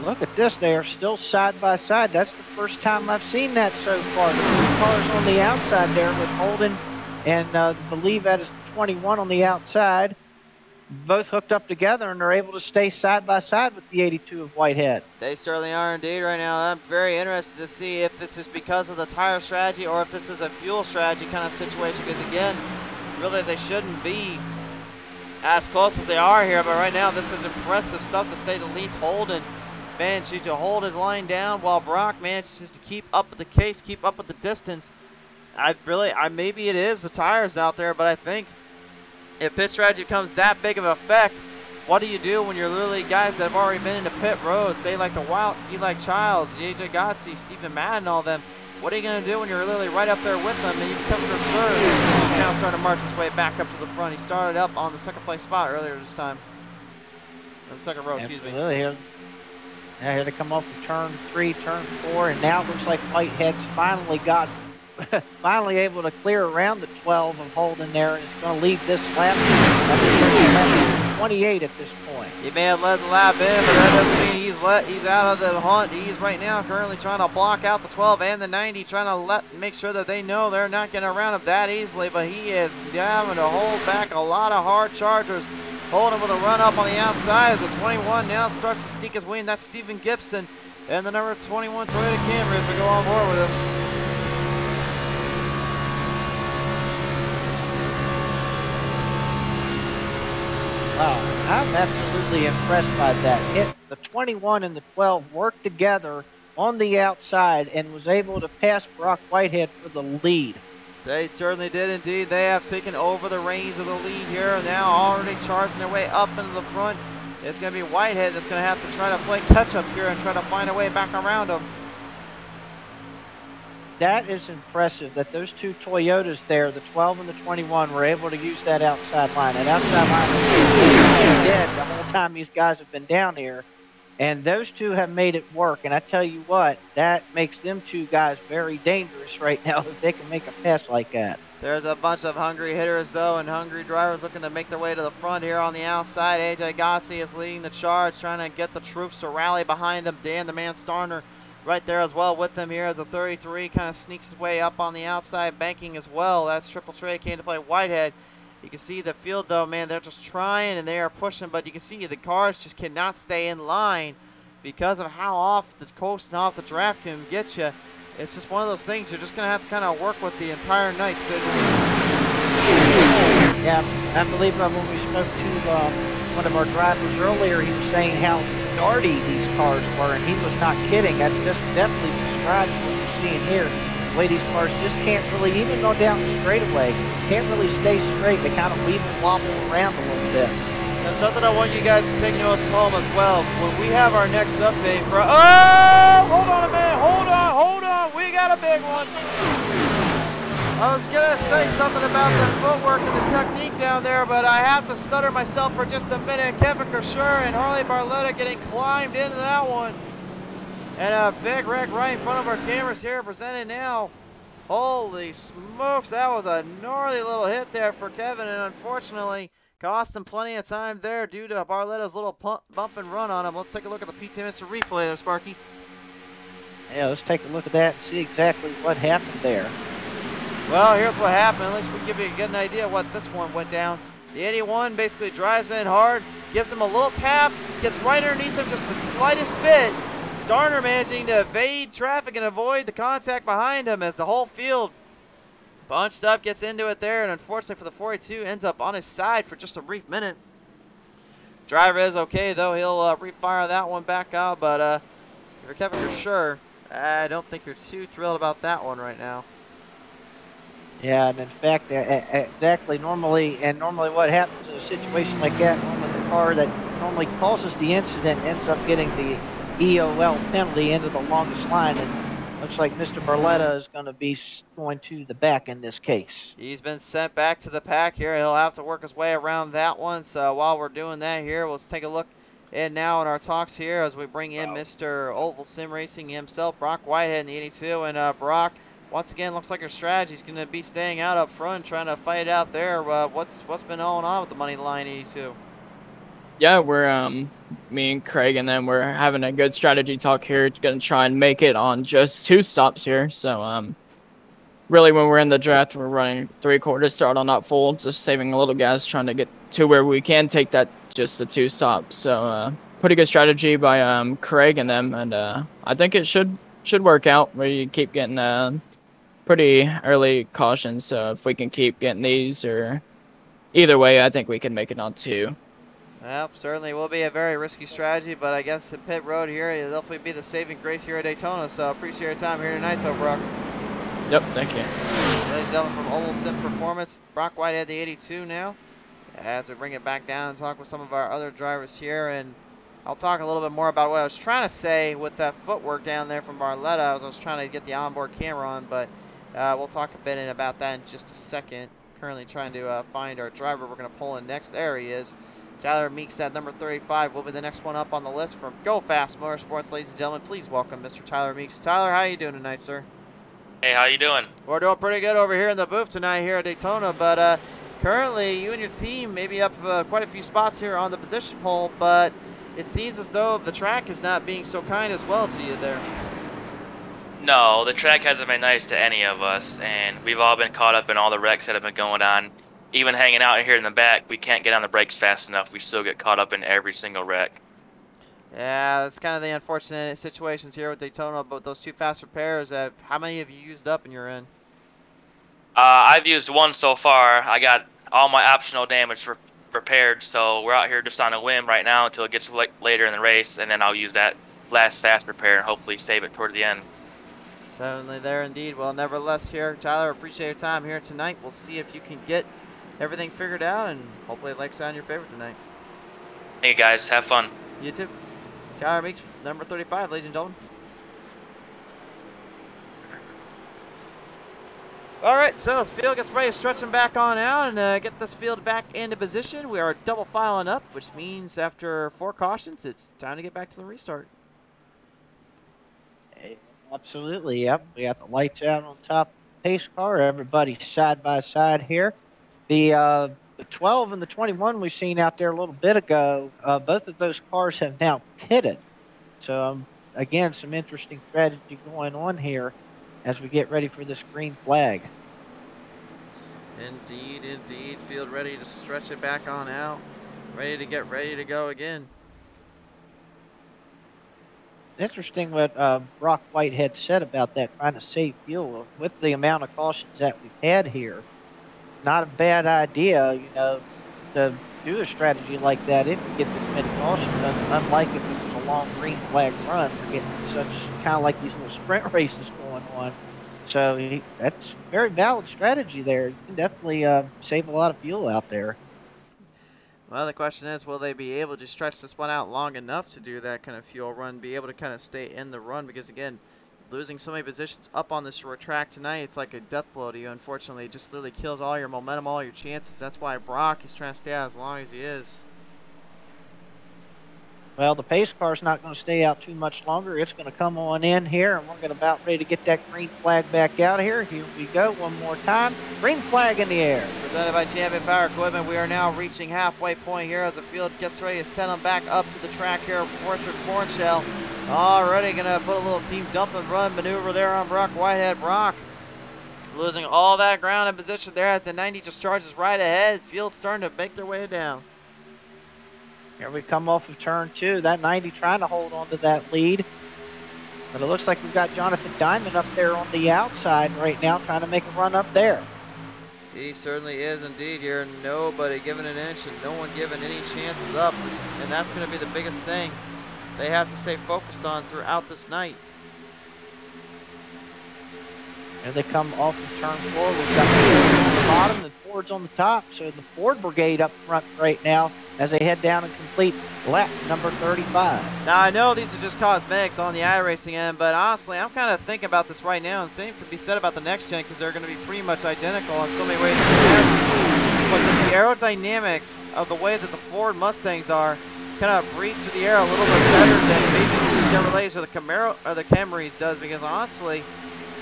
Look at this. They are still side by side. That's the first time I've seen that so far. The 2 cars on the outside there with Holden and I believe that is the 21 on the outside. Both hooked up together and they're able to stay side by side with the 82 of Whitehead. They certainly are indeed right now. I'm very interested to see if this is because of the tire strategy or if this is a fuel strategy kind of situation, because again, really they shouldn't be as close as they are here, but right now this is impressive stuff to say the least. Holden manages to hold his line down while Brock manages to keep up with the case, keep up with the distance. Maybe it is the tires out there, but I think if pit strategy becomes that big of an effect what do you do when you're literally guys that have already been into pit road, say like the Wild, Eli Childs, AJ Gotsi, Stephen Madden, all them? What are you going to do when you're literally right up there with them and you come for third? He's now starting to march his way back up to the front. He started up on the second place spot earlier this time. On the second row, excuse me. Here to come off of turn 3, turn 4, and now it looks like Whitehead's finally able to clear around the 12 of Holden there, and is going to lead this lap. 28 at this point. He may have led the lap in, but that doesn't mean he's out of the hunt. He's right now currently trying to block out the 12 and the 90, trying to make sure that they know they're not getting around him that easily, but he is having to hold back a lot of hard chargers. Holding with a run up on the outside as the 21 now starts to sneak his way in. That's Stephen Gibson and the number 21 Toyota Camry as we go on board with him. Wow, I'm absolutely impressed by that. The 21 and the 12 worked together on the outside and was able to pass Brock Whitehead for the lead. They certainly did indeed. They have taken over the reins of the lead here and now already charging their way up into the front. It's going to be Whitehead that's going to have to try to play catch up here and try to find a way back around him. That is impressive that those two Toyotas there, the 12 and the 21, were able to use that outside line. That outside line was dead the whole time these guys have been down here. And those two have made it work. And I tell you what, that makes them two guys very dangerous right now if they can make a pass like that. There's a bunch of hungry hitters, though, and hungry drivers looking to make their way to the front here on the outside. AJ Gossi is leading the charge, trying to get the troops to rally behind him. Dan, the man Starner, right there as well with them here as the 33 kind of sneaks his way up on the outside, banking as well. That's Triple Trey came to play Whitehead. You can see the field, though, man, they're just trying and they are pushing, but you can see the cars just cannot stay in line because of how off the coast and off the draft can get you. It's just one of those things you're just going to have to kind of work with the entire night, Sid. Yeah, I believe when we spoke to one of our drivers earlier, he was saying how darty these cars were, and he was not kidding. That just definitely describes what you're seeing here. The way these cars just can't really even go down the straightaway. Can't really stay straight. They kind of weave and wobble around a little bit. Now, something I want you guys to take notice home as well. When we have our next update for... Oh! Hold on a minute. Hold on. We got a big one. I was going to say something about the footwork and the technique down there, but I have to stutter myself for just a minute. Kevin Kersher and Harley Barletta getting climbed into that one. And a big wreck right in front of our cameras here presented now. Holy smokes, that was a gnarly little hit there for Kevin, and unfortunately cost him plenty of time there due to Barletta's little bump and run on him. Let's take a look at the PTM replay there, Sparky. Yeah, let's take a look at that and see exactly what happened there. Well, here's what happened. At least we give you a good idea what this one went down. The 81 basically drives in hard, gives him a little tap, gets right underneath him just the slightest bit. Starner managing to evade traffic and avoid the contact behind him as the whole field bunched up, gets into it there, and unfortunately for the 42, ends up on his side for just a brief minute. Driver is okay, though. He'll refire that one back out, but if you're Kevin, you're sure. I don't think you're too thrilled about that one right now. Yeah, and in fact, exactly, normally what happens in a situation like that, normally the car that normally causes the incident ends up getting the EOL penalty into the longest line, and looks like Mr. Barletta is going to be going to the back in this case. He's been sent back to the pack here. He'll have to work his way around that one. So while we're doing that here, let's take a look in now in our talks here as we bring in Mr. Oval Sim Racing himself, Brock Whitehead in the 82. And Brock, once again, looks like your strategy is going to be staying out up front, trying to fight it out there. What's been going on with the money line 82? Yeah, we're me and Craig and them, we're having a good strategy talk here. Going to try and make it on just 2 stops here. So really, when we're in the draft, we're running 3/4 throttle, not full, just saving a little gas, trying to get to where we can take that just the 2 stops. So pretty good strategy by Craig and them, and I think it should work out. We keep getting pretty early cautions, so if we can keep getting these, or either way, I think we can make it on 2. Well, certainly will be a very risky strategy, but I guess the pit road here will definitely be the saving grace here at Daytona. So appreciate your time here tonight, though, Brock. Yep, thank you. Ladies and gentlemen, from Oval Sim Performance, Brock Whitehead, the 82 now. as we bring it back down and talk with some of our other drivers here. And I'll talk a little bit more about what I was trying to say with that footwork down there from Barletta. I was trying to get the onboard camera on, but we'll talk a bit about that in just a second. Currently trying to find our driver we're going to pull in next. There he is. Tyler Meeks at number 35 will be the next one up on the list from Go Fast Motorsports. Ladies and gentlemen, please welcome Mr. Tyler Meeks. Tyler, how you doing tonight, sir? Hey, how you doing? We're doing pretty good over here in the booth tonight here at Daytona, but currently you and your team may be up quite a few spots here on the position poll, but it seems as though the track is not being so kind as well to you there. No, the track hasn't been nice to any of us, and we've all been caught up in all the wrecks that have been going on. Even hanging out here in the back, we can't get on the brakes fast enough. We still get caught up in every single wreck. Yeah, that's kind of the unfortunate situations here with Daytona, but those two fast repairs, how many have you used up in your end? I've used one so far. I got all my optional damage repaired, so we're out here just on a whim right now until it gets later in the race, and then I'll use that last fast repair and hopefully save it toward the end. Certainly there indeed. Well, nevertheless here, Tyler, appreciate your time here tonight. We'll see if you can get everything figured out, and hopefully it likes on your favor tonight. Hey guys, have fun. You too. Tyler Meeks, number 35, ladies and gentlemen. All right, so this field gets ready to stretch them back on out and get this field back into position. We are double filing up, which means after 4 cautions, it's time to get back to the restart. Absolutely, yep. We got the lights out on top of the pace car. Everybody's side by side here. The 12 and the 21 we've seen out there a little bit ago, both of those cars have now pitted. So, again, some interesting strategy going on here as we get ready for this green flag. Indeed, indeed. Field ready to stretch it back on out. Ready to go again. Interesting what Brock Whitehead said about that, trying to save fuel. With the amount of cautions that we've had here, not a bad idea, you know, to do a strategy like that if you get this many cautions, unlike if it was a long green flag run. We're getting such kind of like these little sprint races going on. So that's a very valid strategy there. You can definitely save a lot of fuel out there. Well, the question is, will they be able to stretch this one out long enough to do that kind of fuel run, be able to kind of stay in the run? Because, again, losing so many positions up on this short track tonight, it's like a death blow to you, unfortunately. It just literally kills all your momentum, all your chances. That's why Brock is trying to stay out as long as he is. Well, the pace car's not going to stay out too much longer. It's going to come on in here, and we're going to about ready to get that green flag back out here. Here we go, one more time. Green flag in the air. Presented by Champion Power Equipment, we are now reaching halfway point here as the field gets ready to send them back up to the track here. Portrait Cornshell already going to put a little team dump and run maneuver there on Brock Whitehead. Brock losing all that ground in position there as the 90 just charges right ahead. Field's starting to make their way down. Here we come off of turn 2. That 90 trying to hold on to that lead. But it looks like we've got Jonathan Diamond up there on the outside right now trying to make a run up there. He certainly is indeed here. Nobody giving an inch and no one giving any chances up. And that's going to be the biggest thing they have to stay focused on throughout this night. And they come off of turn 4. We've got Ford on the bottom and Ford's on the top. So the Ford Brigade up front right now as they head down and complete lap number 35. Now, I know these are just cosmetics on the iRacing end, but honestly, I'm kind of thinking about this right now, and same could be said about the next gen because they're going to be pretty much identical in so many ways. But the aerodynamics of the way that the Ford Mustangs are kind of breathe through the air a little bit better than maybe the Chevrolets or the Camaro or the Camrys does, because honestly,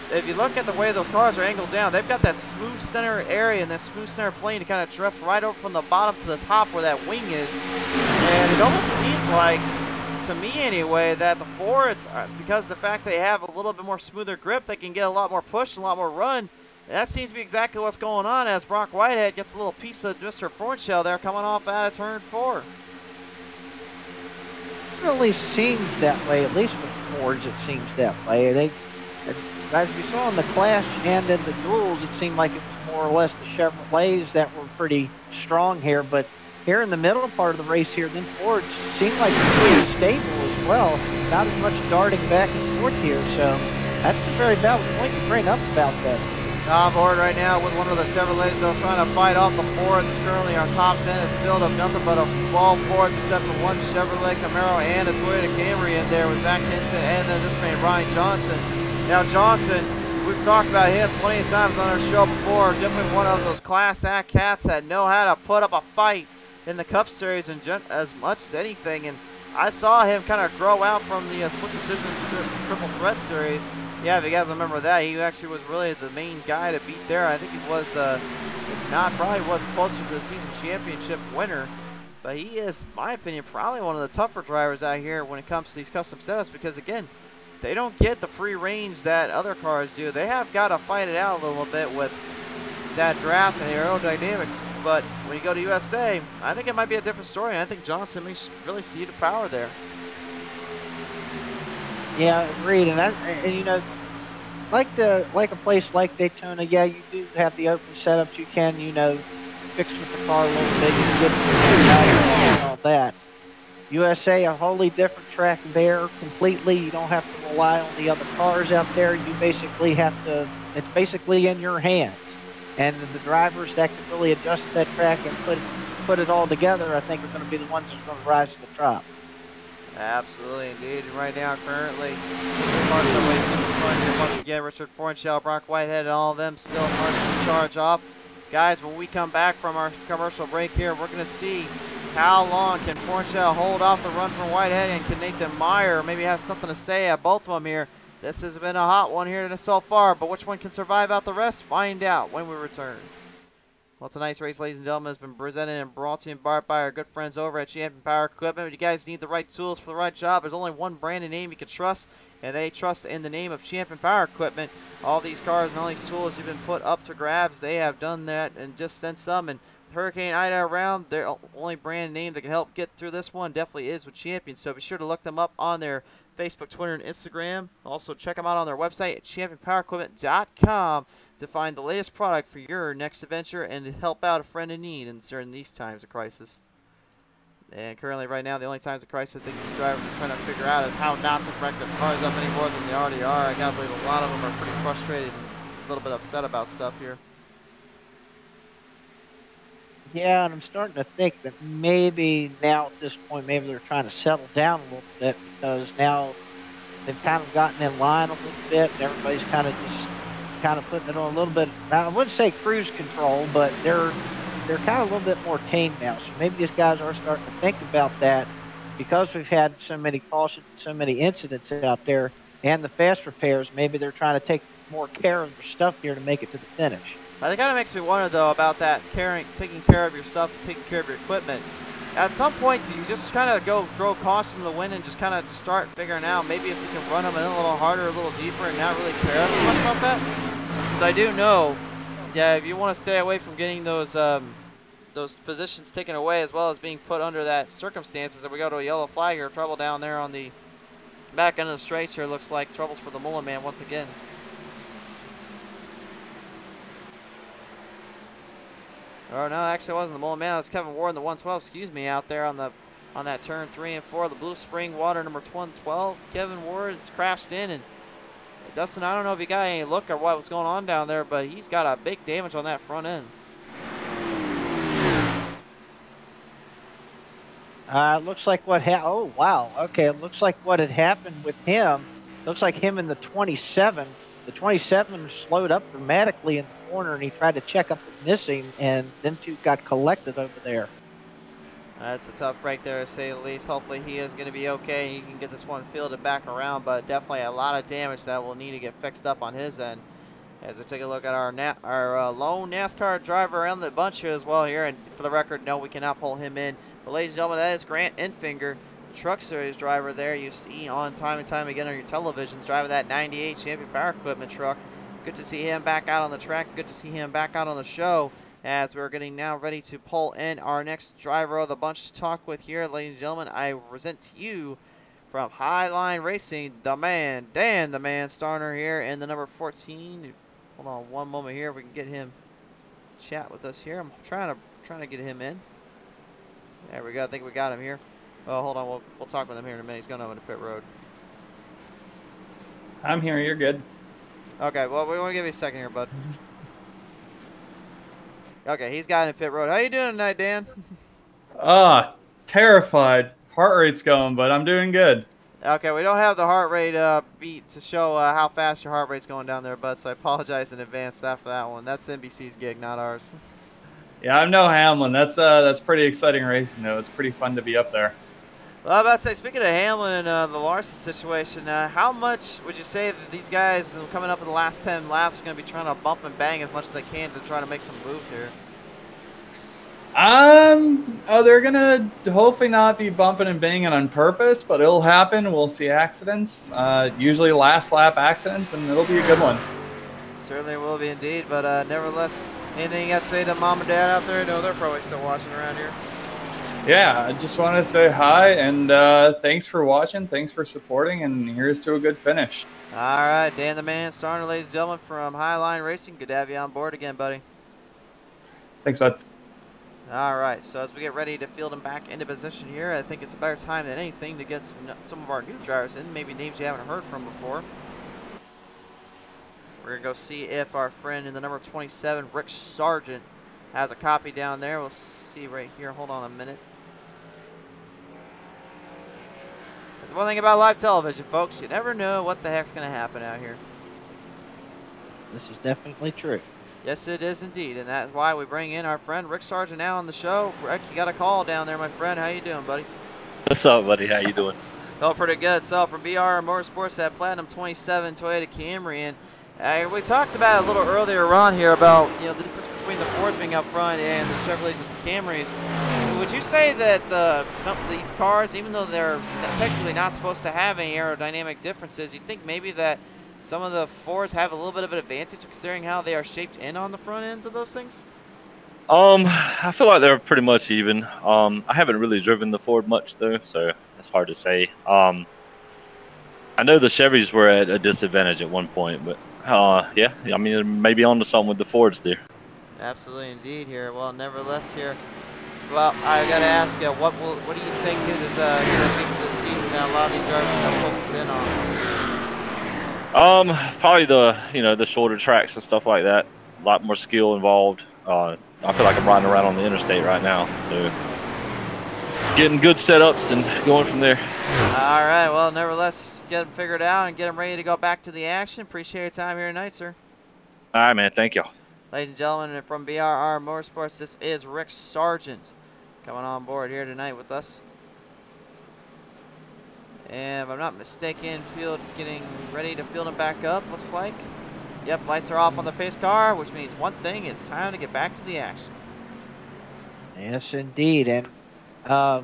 if you look at the way those cars are angled down, they've got that smooth center area and that smooth center plane to kind of drift right over from the bottom to the top where that wing is. And it almost seems like, to me anyway, that the Fords, because of the fact they have a little bit more smoother grip, they can get a lot more push and a lot more run. And that seems to be exactly what's going on as Brock Whitehead gets a little piece of Mr. Fornshell there coming off out of turn 4. It really seems that way, at least with Fords it seems that way. As we saw in the Clash and in the duels, it seemed like it was more or less the Chevrolets that were pretty strong here. But here in the middle part of the race here, then Ford seemed like pretty stable as well. Not as much darting back and forth here. So that's a very valid point to bring up about that. On board right now with one of the Chevrolets, though, trying to fight off the Fords. Currently our top 10 is filled up nothing but a 12 Fords except for one Chevrolet Camaro and a Toyota Camry in there with Zach Hinson and then this man Ryan Johnson. Now Johnson, we've talked about him plenty of times on our show before. Definitely one of those class act cats that know how to put up a fight in the Cup Series and as much as anything. And I saw him kind of grow out from the Split Decision Triple Threat Series. Yeah, if you guys remember that, he actually was really the main guy to beat there. I think he was, if not, probably was closer to the season championship winner. But he is, in my opinion, probably one of the tougher drivers out here when it comes to these custom setups because, again, they don't get the free range that other cars do. They have got to fight it out a little bit with that draft and the aerodynamics. But when you go to USA, I think it might be a different story. And I think Johnson may really see the power there. Yeah, agreed. And you know, like a place like Daytona, yeah, you do have the open setups. You can, you know, fix with the car a little bit. You can get and all that. USA, a wholly different track there completely. You don't have to rely on the other cars out there. You basically have to. It's basically in your hands. And the drivers that can really adjust that track and put it all together, I think, are going to be the ones that are going to rise to the top. Absolutely, indeed. And right now, currently, once again, Richard Fornshell, Brock Whitehead, and all of them still marching the charge off. Guys, when we come back from our commercial break here, we're going to see how long can Fornshell hold off the run from Whitehead, and can Nathan Meyer maybe have something to say at both of them here. This has been a hot one here so far, but which one can survive out the rest? Find out when we return. Well, tonight's race, ladies and gentlemen, has been presented and brought to you by our good friends over at Champion Power Equipment. If you guys need the right tools for the right job, there's only one brand and name you can trust, and they trust in the name of Champion Power Equipment. All these cars and all these tools have been put up to grabs. They have done that and just sent some. And with Hurricane Ida around, their only brand name that can help get through this one definitely is with Champion. So be sure to look them up on their Facebook, Twitter, and Instagram. Also, check them out on their website at championpowerequipment.com. to find the latest product for your next adventure and to help out a friend in need during these times of crisis. And currently, right now, the only times of crisis I think these drivers are trying to figure out is how not to wreck their cars up any more than they already are. I gotta believe a lot of them are pretty frustrated and a little bit upset about stuff here. Yeah, and I'm starting to think that maybe now at this point, maybe they're trying to settle down a little bit because now they've kind of gotten in line a little bit and everybody's kind of putting it on a little bit. Now, I wouldn't say cruise control, but they're kind of a little bit more tame now. So maybe these guys are starting to think about that because we've had so many cautions, so many incidents out there, and the fast repairs. Maybe they're trying to take more care of their stuff here to make it to the finish. It kind of makes me wonder, though, about that taking care of your stuff and taking care of your equipment. At some point, do you just kind of go throw caution to the wind and just kind of start figuring out maybe if we can run them in a little harder, a little deeper, and not really care as much about that? Because I do know, yeah, if you want to stay away from getting those positions taken away as well as being put under that circumstances, if we go to a yellow flag or trouble down there on the back end of the straights here, looks like troubles for the Mullen Man once again. Or no, actually it wasn't the Mullen Man, it was Kevin Ward in the 112, excuse me, out there on that turn 3 and 4, the Blue Spring Water number 112. Kevin Ward has crashed in, and Dustin, I don't know if you got any look at what was going on down there, but he's got a big damage on that front end. It looks like oh wow, okay, it looks like what had happened with him, looks like him in the 27. The 27 slowed up dramatically in the corner, and he tried to check up the missing, and them two got collected over there. That's a tough break there, to say the least. Hopefully he is going to be okay. He can get this one fielded back around, but definitely a lot of damage that will need to get fixed up on his end. As we take a look at our lone NASCAR driver around the bunch here as well here, and for the record, no, we cannot pull him in. But ladies and gentlemen, that is Grant Enfinger, Truck Series driver there you see on time and time again on your televisions, driving that 98 Champion Power Equipment truck. Good to see him back out on the track. Good to see him back out on the show as we're getting now ready to pull in our next driver of the bunch to talk with here. Ladies and gentlemen, I present to you from Highline Racing, the man, Dan the Man Starner here in the number 14. Hold on one moment here. We can get him chat with us here. I'm trying to get him in. There we go. I think we got him here. Oh, hold on. We'll talk with him here in a minute. He's going over to pit road. I'm here. You're good. Okay. Well, we want to give you a second here, bud. Okay, he's got in pit road. How you doing tonight, Dan? Terrified. Heart rate's going, but I'm doing good. Okay, we don't have the heart rate beat to show how fast your heart rate's going down there, bud, so I apologize in advance for that one. That's NBC's gig, not ours. Yeah, I'm no Hamlin. That's pretty exciting racing, though. It's pretty fun to be up there. Well, I was about to say, speaking of Hamlin and the Larson situation, how much would you say that these guys coming up in the last 10 laps are going to be trying to bump and bang as much as they can to try to make some moves here? They're gonna hopefully not be bumping and banging on purpose, but it'll happen. We'll see accidents, usually last lap accidents, and it'll be a good one. Certainly will be indeed, but nevertheless, anything you got to say to mom and dad out there? No, they're probably still watching around here. Yeah, I just want to say hi, and thanks for watching, thanks for supporting, and here's to a good finish. All right, Dan the Man Starner, ladies and gentlemen, from Highline Racing. Good to have you on board again, buddy. Thanks, bud. All right, so as we get ready to field them back into position here, I think it's a better time than anything to get some of our new drivers in, maybe names you haven't heard from before. We're going to go see if our friend in the number 27, Rick Sargent, has a copy down there. We'll see right here. Hold on a minute. The one thing about live television, folks, you never know what the heck's going to happen out here. This is definitely true. Yes, it is indeed, and that's why we bring in our friend Rick Sargent now on the show. Rick, you got a call down there, my friend. How you doing, buddy? What's up, buddy? How you doing? Oh, pretty good. So from BR Motorsports, that Platinum 27 Toyota Camry, and we talked about a little earlier on here about the difference between the Fords being up front and the Chevrolets and the Camrys. Would you say that some of these cars, even though they're technically not supposed to have any aerodynamic differences, you think maybe that some of the Fords have a little bit of an advantage considering how they are shaped in on the front ends of those things? I feel like they're pretty much even. I haven't really driven the Ford much though, so it's hard to say. I know the Chevys were at a disadvantage at one point, but yeah, I mean maybe onto something with the Fords there. Absolutely indeed here. Well, nevertheless here, well, I got to ask you, what do you think is going to be for this season that a lot of these drivers are going to focus in on? Probably the shorter tracks and stuff like that. A lot more skill involved. I feel like I'm riding around on the interstate right now, so getting good setups and going from there. All right, well, nevertheless, get them figured out and get them ready to go back to the action. Appreciate your time here tonight, sir. All right, man. Thank y'all. Ladies and gentlemen, from BRR Motorsports, this is Rick Sargent coming on board here tonight with us. And if I'm not mistaken, getting ready to field him back up, looks like. Yep, lights are off on the pace car, which means one thing, it's time to get back to the action. Yes, indeed. And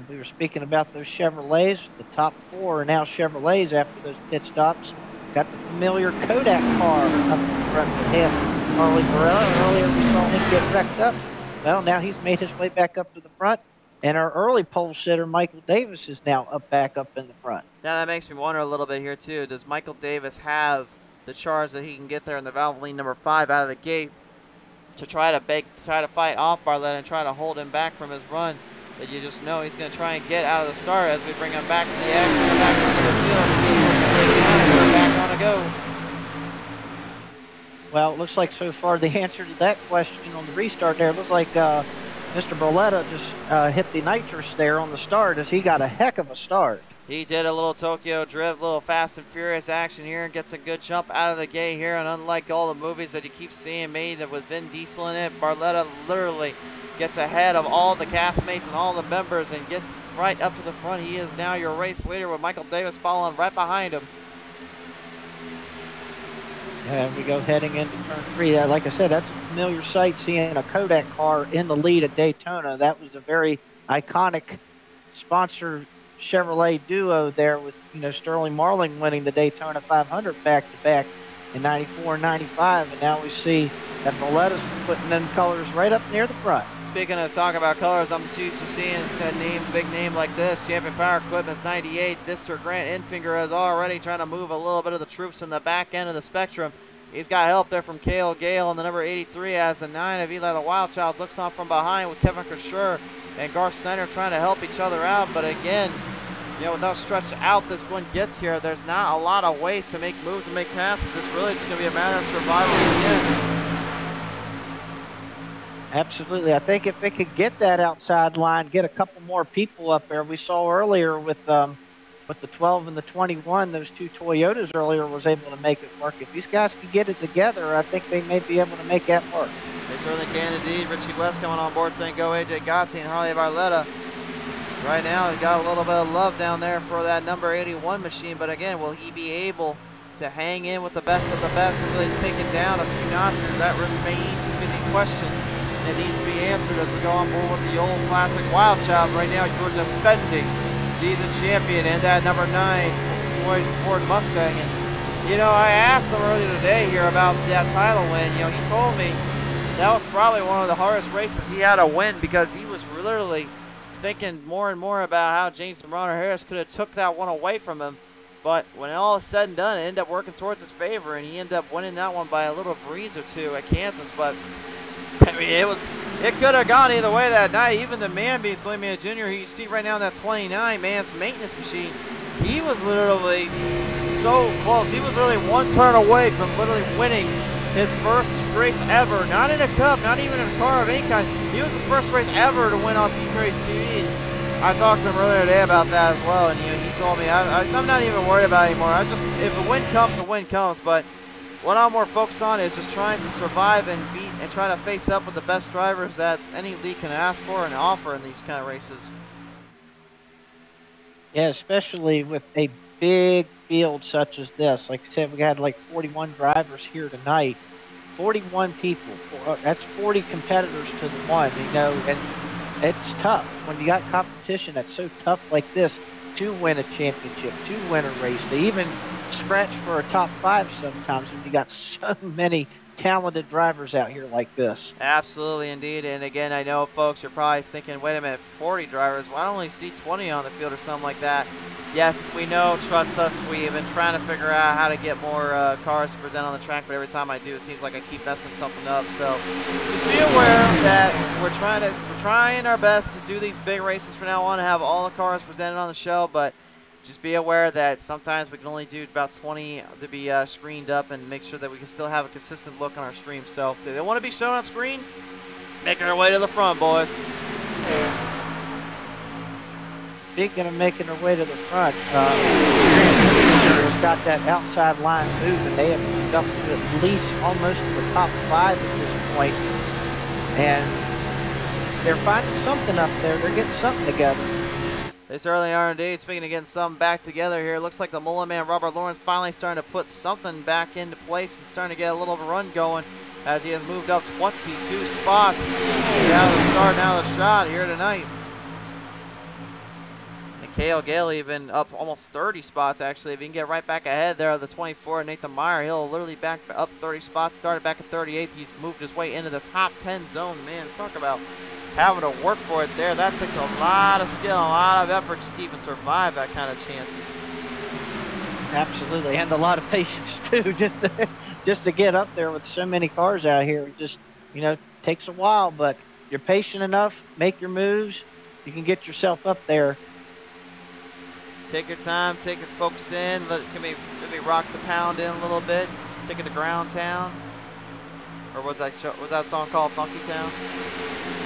we were speaking about those Chevrolets. The top four are now Chevrolets after those pit stops. Got the familiar Kodak car up in front of him. Harley Barella, earlier we saw him get wrecked up. Well, now he's made his way back up to the front. And our early pole sitter, Michael Davis, is now back up in the front. Now that makes me wonder a little bit here too. Does Michael Davis have the charge that he can get there in the Valvoline number 5 out of the gate to try to fight off Barletta and try to hold him back from his run? That you just know he's going to try and get out of the start as we bring him back to the action and back into the field. We're back on a go. Well, it looks like so far the answer to that question on the restart there looks like Mr. Barletta just hit the nitrous there on the start as he got a heck of a start. He did a little Tokyo drift, little fast and furious action here, and gets a good jump out of the gate here. And unlike all the movies that you keep seeing made with Vin Diesel in it, Barletta literally gets ahead of all the castmates and all the members and gets right up to the front. He is now your race leader with Michael Davis following right behind him. And we go heading into turn 3. Like I said, that's a familiar sight, seeing a Kodak car in the lead at Daytona. That was a very iconic sponsor Chevrolet duo there with, Sterling Marling winning the Daytona 500 back-to-back in 94 and 95. And now we see that Barletta's putting them colors right up near the front. Speaking of talking about colors, I'm used to seeing a big name like this. Champion Power Equipment's 98. Mr. Grant Enfinger is already trying to move a little bit of the troops in the back end of the spectrum. He's got help there from Cale Gale on the number 83 as the 9 of Eli the Wild Childs looks on from behind with Kevin Kersher and Garth Snyder trying to help each other out. But again, without stretch out this one gets here, there's not a lot of ways to make moves and make passes. It's really just going to be a matter of survival again. Absolutely. I think if they could get that outside line, get a couple more people up there. We saw earlier with the 12 and the 21, those two Toyotas earlier was able to make it work. If these guys can get it together, I think they may be able to make that work. They certainly can indeed. Richie West coming on board saying go AJ Gotzi and Harley Barletta. Right now, he got a little bit of love down there for that number 81 machine, but again, will he be able to hang in with the best of the best and really take it down a few notches? That remains to be the question. It needs to be answered as we go on board with the old classic Wild Shop. Right now, you're defending season champion and that number 9 Ford Mustang. And, you know, I asked him earlier today here about that title win. You know, he told me that was probably one of the hardest races he had to win because he was literally thinking more and more about how Jason Bronner Harris could have took that one away from him. But when all is said and done, it ended up working towards his favor, and he ended up winning that one by a little breeze or two at Kansas. But I mean, it could have gone either way that night. Even the man beast, Willie Man Jr., who you see right now in that 29 man's maintenance machine, he was literally so close. He was literally one turn away from literally winning his first race ever. Not in a cup, not even in a car of any kind. He was the first race ever to win on PTM Racing TV. I talked to him earlier today about that as well, and he told me I'm not even worried about it anymore. If a win comes, a win comes. But what I'm more focused on is just trying to survive and beat and try to face up with the best drivers that any league can ask for and offer in these kind of races. Yeah, especially with a big field such as this. Like I said, we had like 41 drivers here tonight. 41 people. That's 40 competitors to the one, you know, and it's tough. When you got competition that's so tough like this to win a championship, to win a race, to even scratch for a top 5 sometimes when you got so many talented drivers out here like this. Absolutely, indeed. And again, I know, folks, you're probably thinking, wait a minute, 40 drivers, why don't we see 20 on the field or something like that? Yes, we know, trust us, we've been trying to figure out how to get more cars to present on the track, but every time I do, it seems like I keep messing something up. So just be aware that we're trying our best to do these big races from now on and have all the cars presented on the show, but just be aware that sometimes we can only do about 20 to be screened up and make sure that we can still have a consistent look on our stream. So if they want to be shown on screen, making our way to the front, boys. Speaking of making their way to the front, has got that outside line moving. They have moved up to at least almost to the top 5 at this point, and they're finding something up there. They're getting something together. They certainly are indeed. Speaking of getting something back together here, it looks like the Mullen man Robert Lawrence finally starting to put something back into place and starting to get a little run going as he has moved up 22 spots out of the start and out of the shot here tonight. Cale Gale even up almost 30 spots, actually. If he can get right back ahead there of the 24, Nathan Meyer, he'll literally back up 30 spots. Started back at 38th. He's moved his way into the top 10 zone. Man, talk about having to work for it there. That takes a lot of skill, a lot of effort just to even survive that kind of chances. Absolutely, and a lot of patience too, just to get up there with so many cars out here. It just, you know, takes a while, but you're patient enough, make your moves, you can get yourself up there. Take your time, take your focus in, maybe rock the pound in a little bit, take it to Ground Town. Or was that song called Funky Town?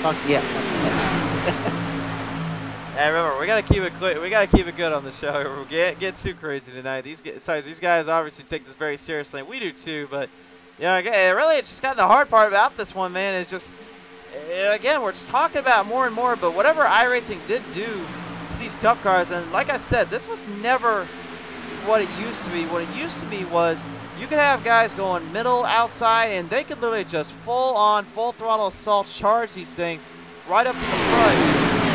Funky, yeah. Hey, remember, we gotta keep it clear. We gotta keep it good on the show. We'll get too crazy tonight. These guys obviously take this very seriously, and we do too. But yeah, really, it's just kind of the hard part about this one, man. Is just again, we're just talking about more and more. But whatever iRacing did do these cup cars, and like I said, this was never what it used to be. What it used to be was you could have guys going middle, outside, and they could literally just full throttle assault charge these things right up to the front.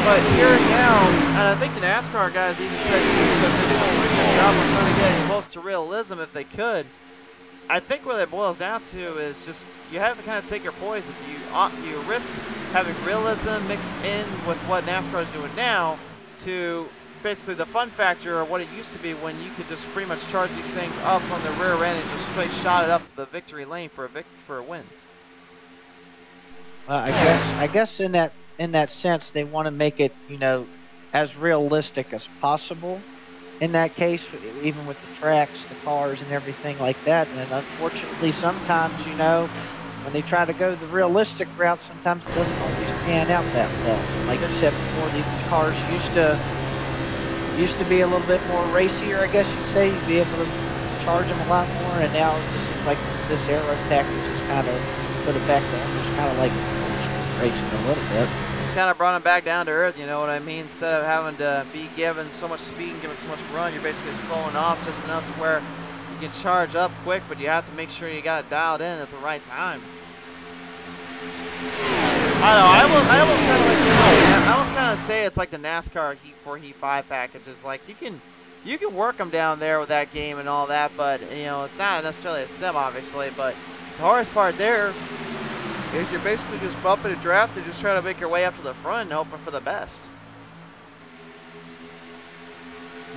But here and now, and I think the NASCAR guys even said that they did a pretty good job of trying to get close to realism if they could. I think what it boils down to is just you have to kind of take your poison. You risk having realism mixed in with what NASCAR is doing now, to basically the fun factor of what it used to be when you could just pretty much charge these things up from the rear end and just straight shot it up to the victory lane for a win. I guess in that sense they want to make it, you know, as realistic as possible. In that case, even with the tracks, the cars, and everything like that. And unfortunately, sometimes, you know, when they try to go the realistic route, sometimes it doesn't always pan out that well. Like I said before, these cars used to be a little bit more racier, I guess you'd say. You'd be able to charge them a lot more, and now it just seems like this aero package is kind of put it back to almost kind of like racing a little bit. Kind of brought them back down to earth, you know what I mean? Instead of having to be given so much speed and given so much run, you're basically slowing off just enough to where you can charge up quick, but you have to make sure you got it dialed in at the right time. I don't know. I almost kind of like, I almost kind of say it's like the NASCAR Heat 4, Heat 5 packages. Like you can work them down there with that game and all that, but you know it's not necessarily a sim, obviously. But the hardest part there is you're basically just bumping a draft and just trying to make your way up to the front and hoping for the best.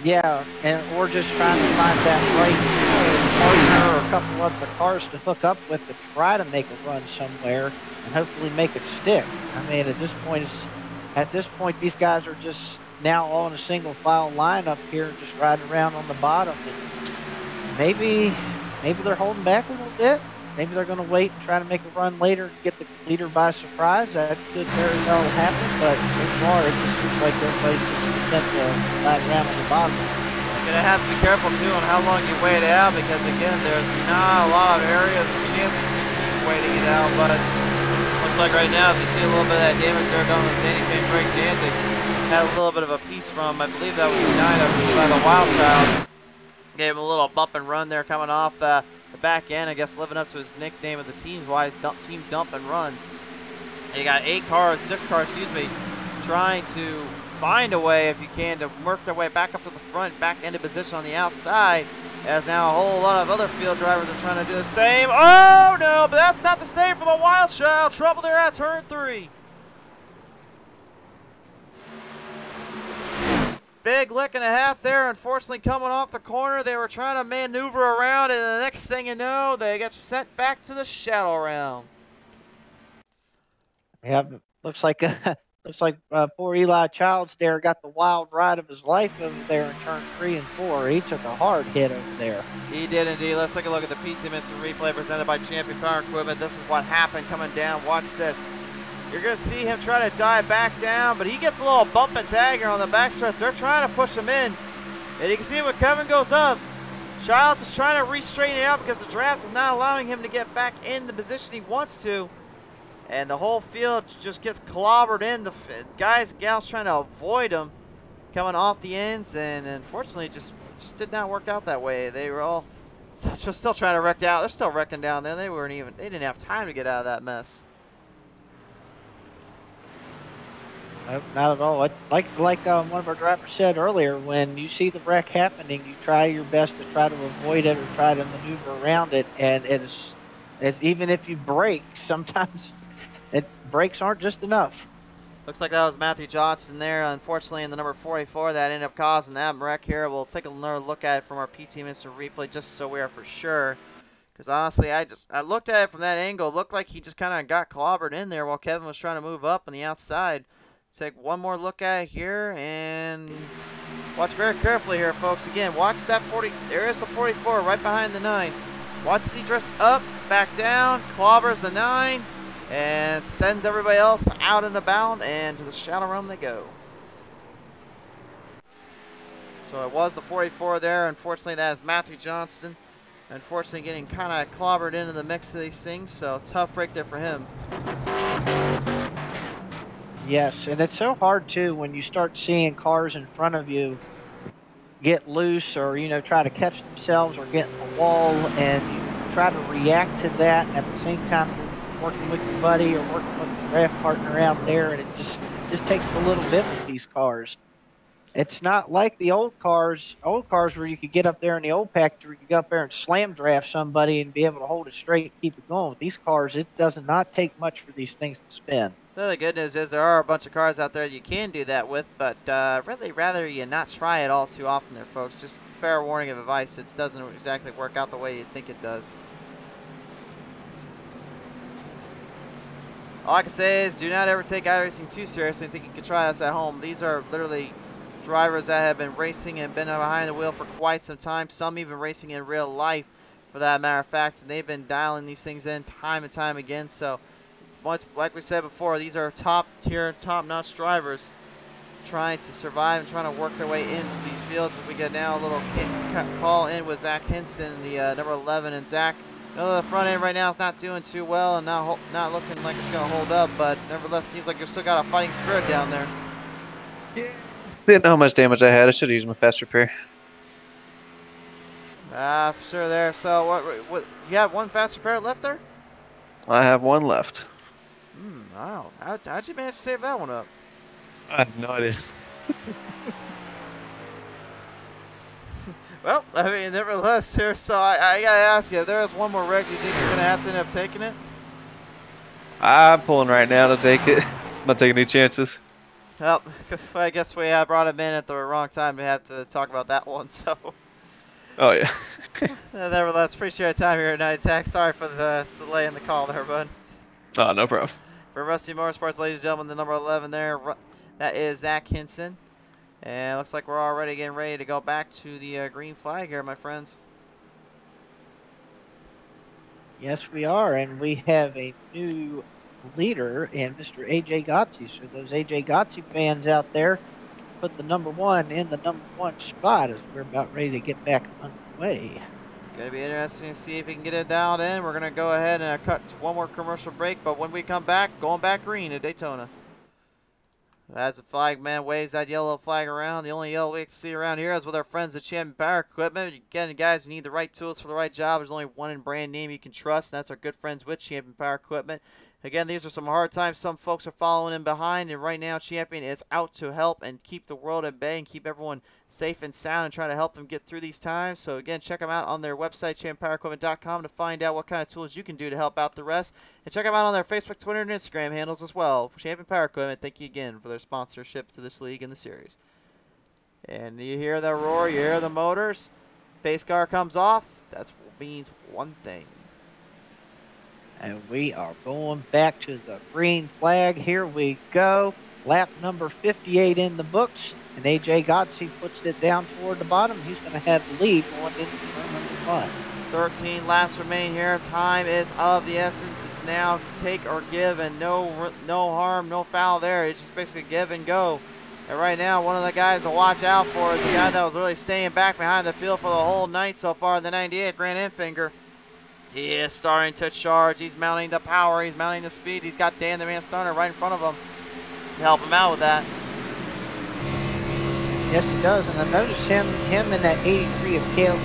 Yeah, or just trying to find that right partner or a couple of the cars to hook up with to try to make a run somewhere and hopefully make it stick. I mean, at this point, these guys are just now all in a single file line up here, just riding around on the bottom. And maybe they're holding back a little bit. Maybe they're going to wait and try to make a run later and get the leader by surprise. That could very well happen, but so far it just seems like everybody's just content to ride around on the bottom. You're going to have to be careful, too, on how long you wait it out, because, again, there's not a lot of areas of chances to keep waiting it out, but looks like right now, if you see a little bit of that damage there going with Danny Payne Frank Jantic, had a little bit of a piece from, I believe that was the 9 by the Wild Child. Gave him a little bump and run there coming off the back end, I guess living up to his nickname of the team-wise, Team Dump and Run. And you got 6 cars, excuse me, trying to find a way, if you can, to work their way back up to the front, back into position on the outside, as now a whole lot of other field drivers are trying to do the same. Oh, no, but that's not the same for the Wild Child. Trouble there at turn 3. Big lick and a half there, unfortunately coming off the corner. They were trying to maneuver around, and the next thing you know, they get sent back to the shadow round. Yeah, looks like poor Eli Childs there got the wild ride of his life over there in turn 3 and 4. He took a hard hit over there. He did indeed. Let's take a look at the PTM Instant Replay presented by Champion Power Equipment. This is what happened coming down. Watch this. You're going to see him try to dive back down, but he gets a little bump and tag here on the backstretch. They're trying to push him in. And you can see when Kevin goes up, Childs is trying to re-straighten it out because the draft is not allowing him to get back in the position he wants to. And the whole field just gets clobbered in. The guys and gals trying to avoid him coming off the ends. And unfortunately, just did not work out that way. They were all just still trying to wreck out. They're still wrecking down there. They didn't have time to get out of that mess. Nope, not at all. Like one of our drivers said earlier, when you see the wreck happening, you try your best to try to avoid it or try to maneuver around it. And it's even if you brake, sometimes brakes aren't just enough. Looks like that was Matthew Johnson there. Unfortunately, in the number 44, that ended up causing that wreck here. We'll take another look at it from our PTM Instant Replay just so we are for sure. Because honestly, I looked at it from that angle. It looked like he just kind of got clobbered in there while Kevin was trying to move up on the outside. Take one more look at it here and watch very carefully here, folks. Again, watch that 40. There is the 44 right behind the 9. Watch as he drifts up, back down, clobbers the 9, and sends everybody else out and about, and to the shadow room they go. So it was the 44 there. Unfortunately, that is Matthew Johnston. Unfortunately, getting kind of clobbered into the mix of these things, so tough break there for him. Yes, and it's so hard too when you start seeing cars in front of you get loose or, you know, try to catch themselves or get in the wall, and you try to react to that at the same time you're working with your buddy or working with your draft partner out there, and it just takes a little bit with these cars. It's not like the old cars where you could get up there in the old package where you could go up there and slam draft somebody and be able to hold it straight and keep it going. With these cars, it does not take much for these things to spin. Well, the good news is there are a bunch of cars out there that you can do that with, but really rather you not try it all too often there, folks. Just fair warning of advice, it doesn't exactly work out the way you think it does. All I can say is do not ever take iRacing too seriously and think you can try this at home. These are literally drivers that have been racing and been behind the wheel for quite some time, some even racing in real life for that matter of fact. And they've been dialing these things in time and time again. So, like we said before, these are top-tier, top-notch drivers trying to survive and trying to work their way into these fields. As we get now a little call in with Zach Hinson, the number 11, and Zach, the front end right now is not doing too well and not looking like it's going to hold up, but nevertheless seems like you're still got a fighting spirit down there. Yeah. Didn't know how much damage I had. I should have used my fast repair. For sure there. So what you have one fast repair left there? I have one left. Wow. How'd you manage to save that one up? I have no idea. Well, I mean, nevertheless here, so I gotta ask you, if there is one more wreck, do you think you're gonna have to end up taking it? I'm pulling right now to take it. I'm not taking any chances. Well, I guess we brought him in at the wrong time to have to talk about that one, so. Oh, yeah. Nevertheless, appreciate your time here tonight, Zach. Sorry for the delay in the call there, bud. Oh, no problem. For Rusty Motorsports, ladies and gentlemen, the number 11 there, that is Zach Hinson. And it looks like we're already getting ready to go back to the green flag here, my friends. Yes, we are, and we have a new leader in Mr. AJ Gotzi. So those AJ Gotzi fans out there, put the number 1 in the number 1 spot as we're about ready to get back underway. Going to be interesting to see if we can get it dialed in. We're going to go ahead and cut to one more commercial break, but when we come back, going back green at Daytona. As the flag man waves that yellow flag around, the only yellow we can see around here is with our friends at Champion Power Equipment. Again, guys, you need the right tools for the right job. There's only one brand name you can trust, and that's our good friends with Champion Power Equipment. Again, these are some hard times. Some folks are following in behind, and right now Champion is out to help and keep the world at bay and keep everyone safe and sound and try to help them get through these times. So again, check them out on their website, championpowerequipment.com, to find out what kind of tools you can do to help out the rest. And check them out on their Facebook, Twitter, and Instagram handles as well. Champion Power Equipment, thank you again for their sponsorship to this league and the series. And you hear the roar, you hear the motors. Pace car comes off. That means one thing. And we are going back to the green flag. Here we go. Lap number 58 in the books. And AJ Gotzi puts it down toward the bottom. He's going to have the lead going into turn number 1. 13 laps remain here. Time is of the essence. It's now take or give, and no harm, no foul there. It's just basically give and go. And right now, one of the guys to watch out for is the guy that was really staying back behind the field for the whole night so far in the 98, Grant Enfinger. He is starting to charge. He's mounting the power. He's mounting the speed. He's got Dan the Man Starner right in front of him to help him out with that. Yes, he does. And I noticed him and that 83 of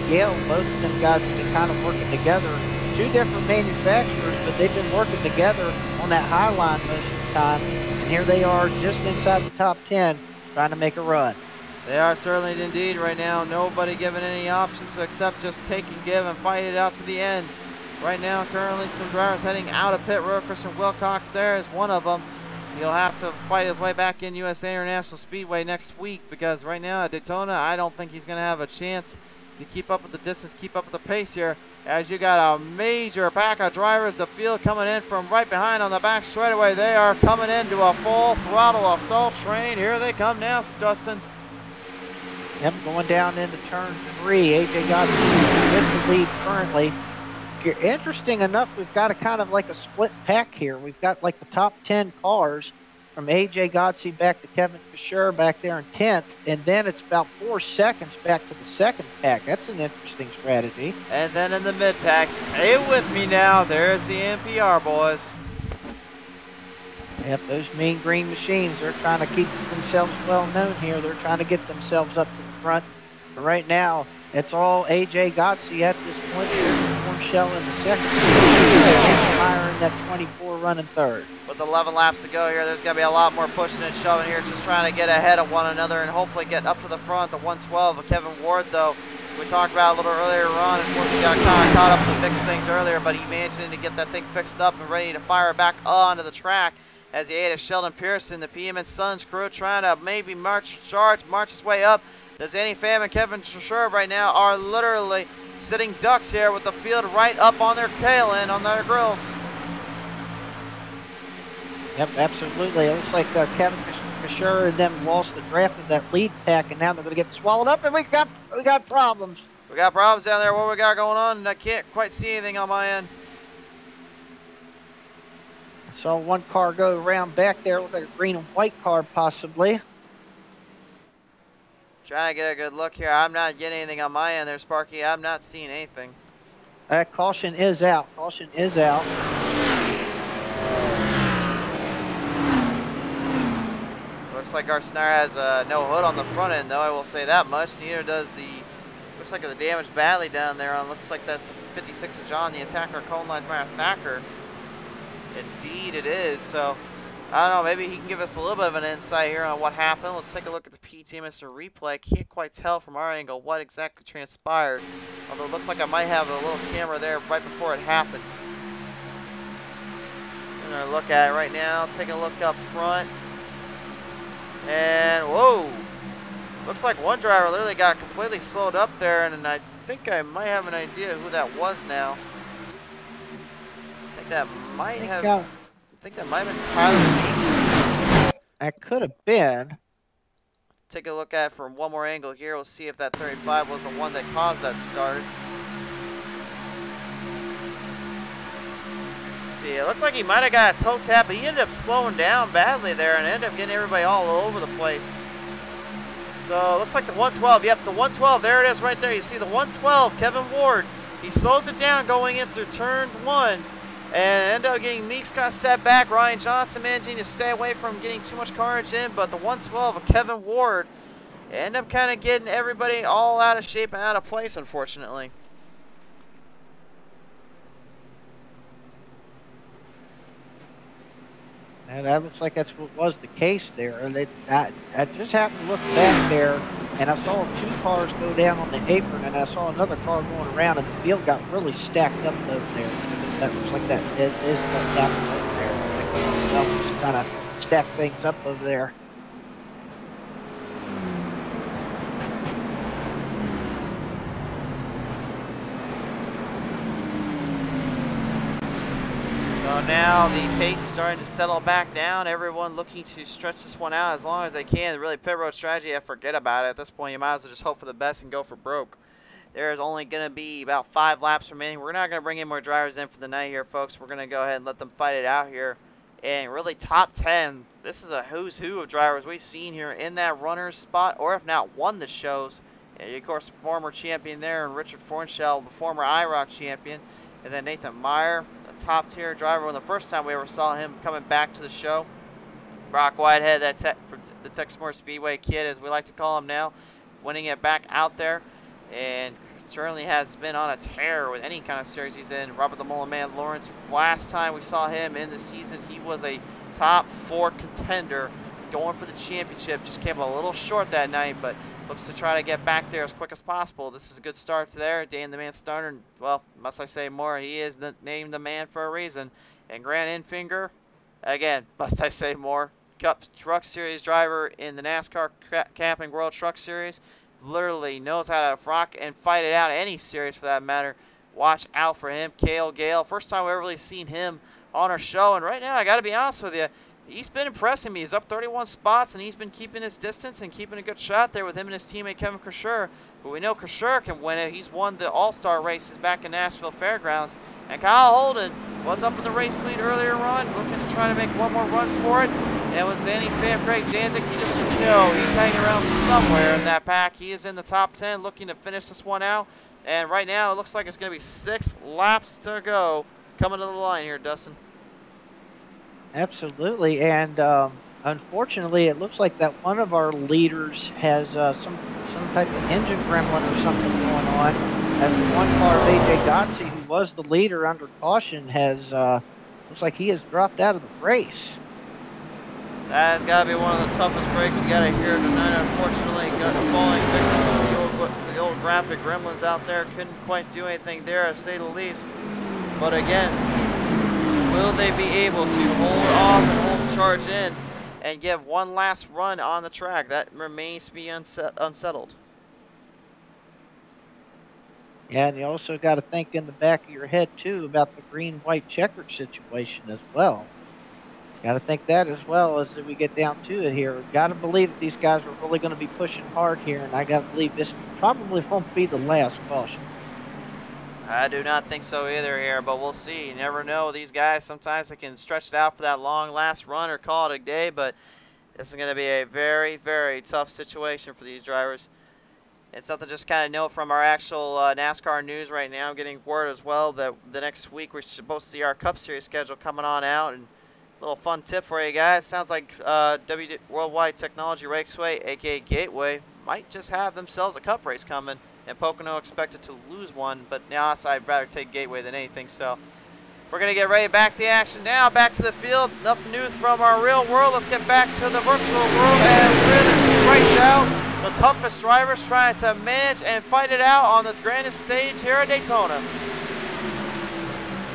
Gale, both of them guys have been kind of working together. 2 different manufacturers, but they've been working together on that high line most of the time. And here they are just inside the top 10 trying to make a run. They are certainly indeed right now. Nobody given any options except just take and give and fight it out to the end. Right now, currently, some drivers heading out of pit road. Christian Wilcox there is one of them. He'll have to fight his way back in USA International Speedway next week, because right now at Daytona, I don't think he's going to have a chance to keep up with the distance, keep up with the pace here, as you got a major pack of drivers. The field coming in from right behind on the back straightaway. They are coming into a full throttle assault train. Here they come now, Dustin. Yep, going down into turn 3. AJ Gotzi with the lead currently. Interesting enough, we've got a kind of like a split pack here. We've got like the top 10 cars from AJ Gotzi back to Kevin Fisher back there in 10th, and then it's about 4 seconds back to the second pack. That's an interesting strategy. And then in the mid pack, stay with me now. There's the NPR boys. Yep, those mean green machines, they're trying to keep themselves well known here. They're trying to get themselves up to the front. But right now, it's all AJ Gotzi at this point. There's the Warren Shell in the second. Meyer in that 24 running third. With 11 laps to go here, there's going to be a lot more pushing and shoving here, just trying to get ahead of one another and hopefully get up to the front. The 112 of Kevin Ward, though, we talked about a little earlier on, and we got kind of caught up in the fix things earlier, but he managed to get that thing fixed up and ready to fire back onto the track as he ate a Sheldon Pearson, the PM and Sons crew, trying to maybe march his way up. As Danny Pham and Kevin Sherb right now are literally sitting ducks here with the field right up on their tail end, on their grills. Yep, absolutely. It looks like Kevin Fisher and them lost the draft of that lead pack, and now they're going to get swallowed up, and we got problems. We got problems down there. What we got going on? I can't quite see anything on my end. I saw one car go around back there with a green and white car, possibly. Trying to get a good look here. I'm not getting anything on my end there, Sparky. I'm not seeing anything. Caution is out. Caution is out. Looks like our Snare has no hood on the front end, though. I will say that much. Neither does the. Looks like the damage badly down there. Looks like that's the 56 of John, the attacker, Cone Lines Meyer Thacker. Indeed, it is. So, I don't know. Maybe he can give us a little bit of an insight here on what happened. Let's take a look at the PTM replay. Can't quite tell from our angle what exactly transpired. Although it looks like I might have a little camera there right before it happened. I'm going to look at it right now. Taking a look up front. And, whoa. Looks like one driver literally got completely slowed up there, and I think I might have an idea who that was now. I think that might have been Tyler Meeks. That could have been. Take a look at it from one more angle here. We'll see if that 35 was the one that caused that start. See, it looked like he might have got a toe tap, but he ended up slowing down badly there and ended up getting everybody all over the place. So, it looks like the 112. Yep, the 112. There it is right there. You see the 112, Kevin Ward. He slows it down going in through turn 1. And ended up getting Meeks got set back. Ryan Johnson managing to stay away from getting too much carnage in. But the 112 of Kevin Ward ended up kind of getting everybody all out of shape and out of place, unfortunately. And that looks like that's what was the case there. And I just happened to look back there, and I saw 2 cars go down on the apron, and I saw another car going around, and the field got really stacked up over there. That looks like that is what happened over there. Like just kind of stack things up over there. So now the pace is starting to settle back down. Everyone looking to stretch this one out as long as they can. Really, pit road strategy, forget about it. At this point, you might as well just hope for the best and go for broke. There is only going to be about 5 laps remaining. We're not going to bring any more drivers in for the night here, folks. We're going to go ahead and let them fight it out here. And really, top 10, this is a who's who of drivers we've seen here in that runner's spot, or if not won the shows. And of course, former champion there, and Richard Fornshell, the former IROC champion. And then Nathan Meyer, the top tier driver, when the first time we ever saw him coming back to the show. Brock Whitehead, for the Texas Motor Speedway kid, as we like to call him now, winning it back out there. And certainly has been on a tear with any kind of series he's in. Robert the Mullen Man Lawrence, last time we saw him in the season, he was a top 4 contender going for the championship. Just came a little short that night, but looks to try to get back there as quick as possible. This is a good start there. Dan the Man Starner, well, must I say more, he is named the man for a reason. And Grant Infinger, again, must I say more, Cup Truck Series driver in the NASCAR Camping World Truck Series. Literally knows how to rock and fight it out, any series for that matter. Watch out for him. Cale Gale, first time we've ever really seen him on our show, and right now I gotta be honest with you, he's been impressing me. He's up 31 spots, and he's been keeping his distance and keeping a good shot there with him and his teammate Kevin Krasher. But we know Krasher can win it. He's won the All-Star races back in Nashville Fairgrounds. And Kyle Holden was up in the race lead earlier on, looking to try to make one more run for it. And with Zanny Pham, Craig Janzik, he just didn't know. He's hanging around somewhere in that pack. He is in the top 10, looking to finish this one out. And right now, it looks like it's going to be 6 laps to go coming to the line here, Dustin. Absolutely, and unfortunately, it looks like that one of our leaders has some type of engine gremlin or something going on. As the one car of AJ Godsey, who was the leader under caution, has looks like he has dropped out of the race. That has got to be one of the toughest breaks you got to hear tonight. Unfortunately, got a falling victim to the old graphic gremlins out there. Couldn't quite do anything there, to say the least. But again, will they be able to hold off and hold the charge in and give one last run on the track? That remains to be unsettled. Yeah, and you also got to think in the back of your head, too, about the green-white checkered situation as well. Got to think that as well as we get down to it here. Got to believe that these guys are really going to be pushing hard here, and I got to believe this probably won't be the last caution. I do not think so either here, but we'll see. You never know. These guys, sometimes they can stretch it out for that long last run or call it a day, but this is going to be a very, very tough situation for these drivers. It's something to just kind of note from our actual NASCAR news right now. I'm getting word as well that the next week we're supposed to see our Cup Series schedule coming on out. And a little fun tip for you guys. Sounds like Worldwide Technology Raceway, aka Gateway, might just have themselves a Cup race coming. And Pocono expected to lose one, but now I'd rather take Gateway than anything. So we're going to get ready back to the action now. Back to the field. Enough news from our real world. Let's get back to the virtual world and really race out. The toughest drivers trying to manage and fight it out on the grandest stage here at Daytona.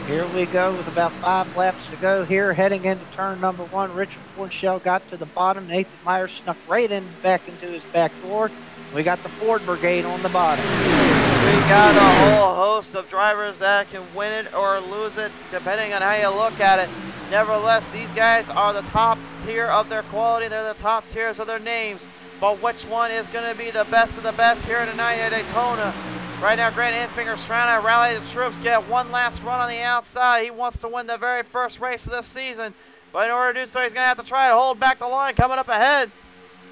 Here we go with about 5 laps to go here, heading into turn number 1. Richard Forshell got to the bottom. Nathan Myers snuck right back into his back door. We got the Ford Brigade on the bottom. We got a whole host of drivers that can win it or lose it, depending on how you look at it. Nevertheless, these guys are the top tier of their quality. They're the top tiers of their names. But which one is going to be the best of the best here tonight at Daytona? Right now, Grant Enfinger's trying to rally the troops, get one last run on the outside. He wants to win the very first race of this season. But in order to do so, he's going to have to try to hold back the line coming up ahead.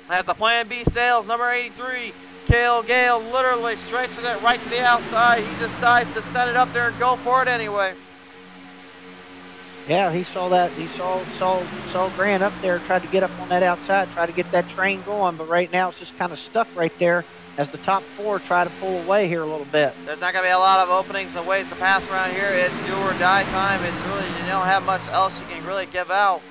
That's the Plan B Sales, number 83. Cale Gale literally stretches it right to the outside. He decides to set it up there and go for it anyway. Yeah, he saw that. He saw Grant up there, tried to get up on that outside, try to get that train going. But right now, it's just kind of stuck right there as the top 4 try to pull away here a little bit. There's not going to be a lot of openings and ways to pass around here. It's do or die time. It's really, you don't have much else you can really give out.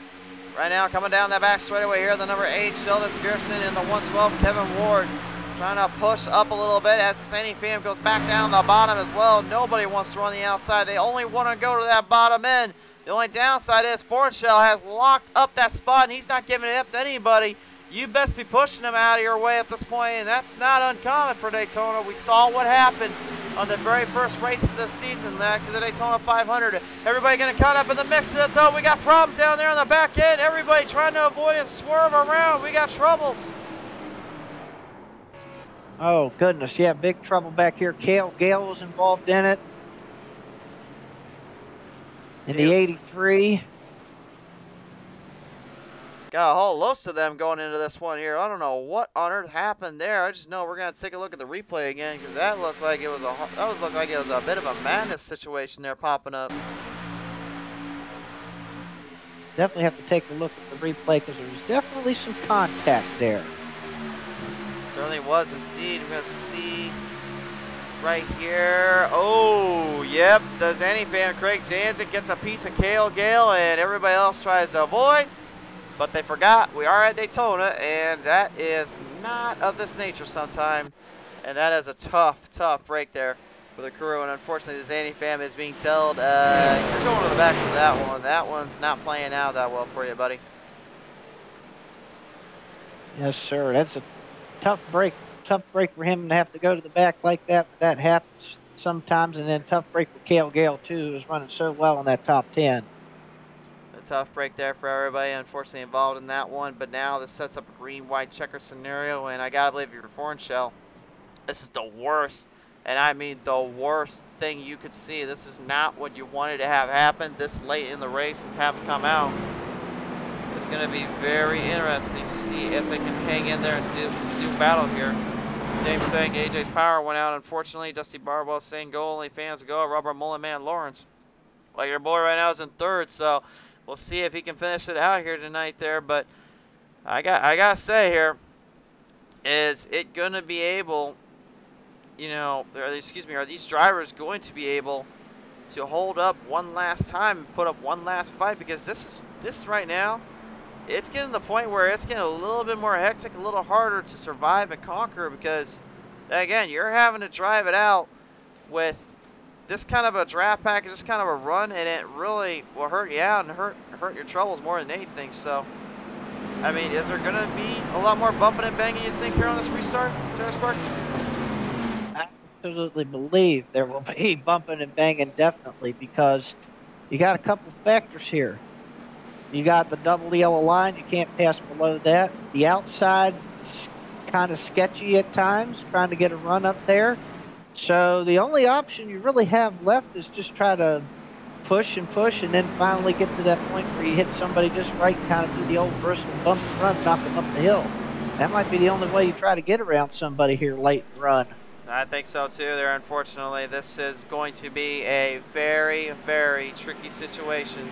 Right now, coming down that back straightaway here, the number 8, Sheldon Pearson, and the 112, Kevin Ward. Trying to push up a little bit as the Sandy fam goes back down the bottom as well. Nobody wants to run the outside. They only want to go to that bottom end. The only downside is Forshell has locked up that spot, and he's not giving it up to anybody. You best be pushing him out of your way at this point, and that's not uncommon for Daytona. We saw what happened on the very first race of the season, the Daytona 500. Everybody getting caught up in the mix of it, though. We got problems down there on the back end. Everybody trying to avoid and swerve around. We got troubles. Oh, goodness. Yeah, big trouble back here. Cale Gale was involved in it. In the 83. Got a whole host of them going into this one here. I don't know what on earth happened there. I just know we're gonna take a look at the replay again because that looked like it was a bit of a madness situation there popping up. Definitely have to take a look at the replay because there was definitely some contact there. Certainly was indeed. We're gonna see right here. Oh, yep. The Zanny fan Craig Jansen gets a piece of Cale Gale, and everybody else tries to avoid. But they forgot we are at Daytona, and that is not of this nature sometime. And that is a tough, tough break there for the crew. And unfortunately, the Zanny fam is being told, you're going to the back of that one. That one's not playing out that well for you, buddy. Yes, sir. That's a tough break. Tough break for him to have to go to the back like that. But that happens sometimes. And then tough break for Cale Gale, too, who's running so well in that top 10. Tough break there for everybody, unfortunately involved in that one. But now this sets up a green-white checker scenario, and I gotta believe you're Forshell. This is the worst, and I mean the worst thing you could see. This is not what you wanted to have happen this late in the race and have come out. It's gonna be very interesting to see if they can hang in there and do battle here. James saying AJ's power went out, unfortunately. Dusty Barbell saying go only fans go. Robert Mullenman Lawrence, like your boy right now, is in 3rd, so we'll see if he can finish it out here tonight there. But I gotta say here, is it gonna be able, you know, are these drivers going to be able to hold up one last time and put up one last fight? Because this right now, it's getting to the point where it's getting a little bit more hectic, a little harder to survive and conquer, because again, you're having to drive it out with this kind of a draft package, this kind of a run, and it really will hurt you out and hurt your troubles more than anything. So, I mean, is there going to be a lot more bumping and banging, you think, here on this restart, Terry Sparks? I absolutely believe there will be bumping and banging, definitely, because you got a couple factors here. You got the double yellow line. You can't pass below that. The outside is kind of sketchy at times, trying to get a run up there. So the only option you really have left is just try to push and push, and then finally get to that point where you hit somebody just right and kind of do the old Bristol bump and run, knock them up the hill. That might be the only way you try to get around somebody here late in the run. I think so too. There, unfortunately, this is going to be a very, very tricky situation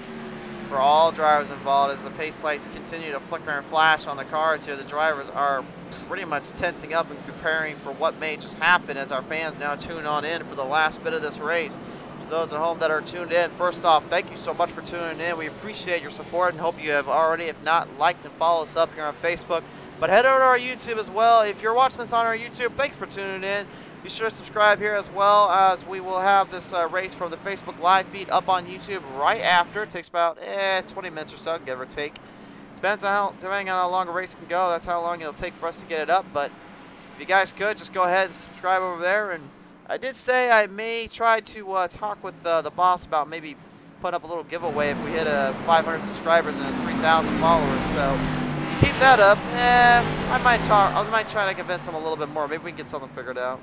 for all drivers involved as the pace lights continue to flicker and flash on the cars here. The drivers are pretty much tensing up and preparing for what may just happen as our fans now tune on in for the last bit of this race. To those at home that are tuned in, first off, thank you so much for tuning in. We appreciate your support and hope you have already, if not, liked and followed us up here on Facebook. But head over to our YouTube as well. If you're watching this on our YouTube, thanks for tuning in. Be sure to subscribe here as well, as we will have this race from the Facebook live feed up on YouTube right after. It takes about 20 minutes or so, give or take. Depending on how long a race can go, that's how long it'll take for us to get it up. But if you guys could, just go ahead and subscribe over there. And I did say I may try to talk with the boss about maybe putting up a little giveaway if we hit 500 subscribers and 3,000 followers. So if you keep that up, I might try to convince him a little bit more. Maybe we can get something figured out.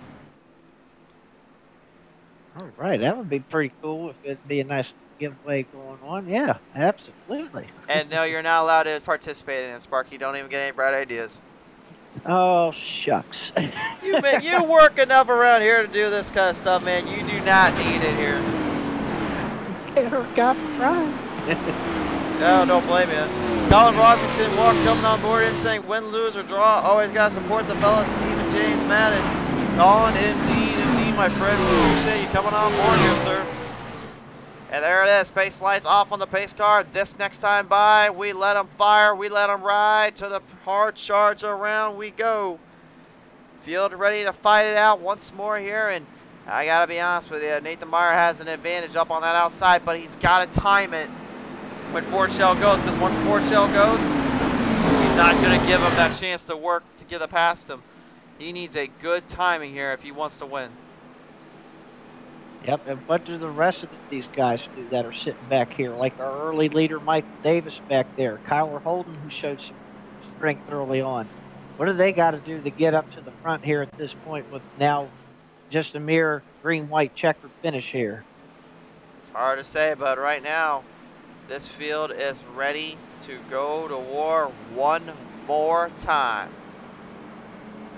All right, that would be pretty cool if it'd be a nice giveaway going on. Yeah, absolutely. And no, you're not allowed to participate in it, Sparky. Don't even get any bright ideas. Oh, shucks. You work enough around here to do this kind of stuff, man. You do not need it here. Got right. No, don't blame you. Colin Washington coming on board and saying win, lose, or draw. Always got to support the fellas, Stephen James Madden. Colin, indeed, my friend. We appreciate you coming on board here, sir. And there it is. Pace lights off on the pace car. This next time by, we let them fire. We let them ride. To the hard charge around we go. Field ready to fight it out once more here. And I got to be honest with you. Nathan Meyer has an advantage up on that outside, but he's got to time it when Ford Shell goes. Because once Ford Shell goes, he's not going to give him that chance to work to get it past him. He needs a good timing here if he wants to win. Yep, and what do the rest of these guys do that are sitting back here? Like our early leader, Michael Davis, back there. Kyler Holden, who showed some strength early on. What do they got to do to get up to the front here at this point with now just a mere green-white checkered finish here? It's hard to say, but right now, this field is ready to go to war one more time.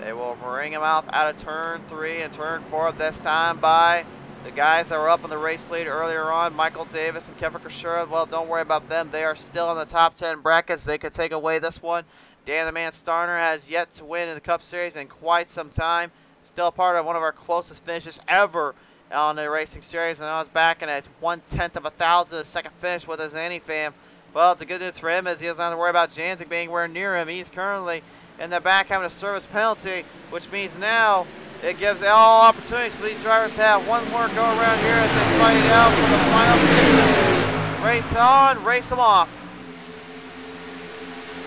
They will bring him out of turn 3 and turn 4 this time by the guys that were up in the race lead earlier on, Michael Davis and Kevin Krashura. Well, don't worry about them. They are still in the top 10 brackets. They could take away this one. Dan the Man Starner has yet to win in the Cup Series in quite some time. Still part of one of our closest finishes ever on the Racing Series. And I was back in at 1/10 of a thousand, the second finish with his Annie-Fam. Well, the good news for him is he doesn't have to worry about Janzik being anywhere near him. He's currently in the back having a service penalty, which means now it gives all opportunities for these drivers to have one more go around here as they fight it out for the final finish. Race on, race them off.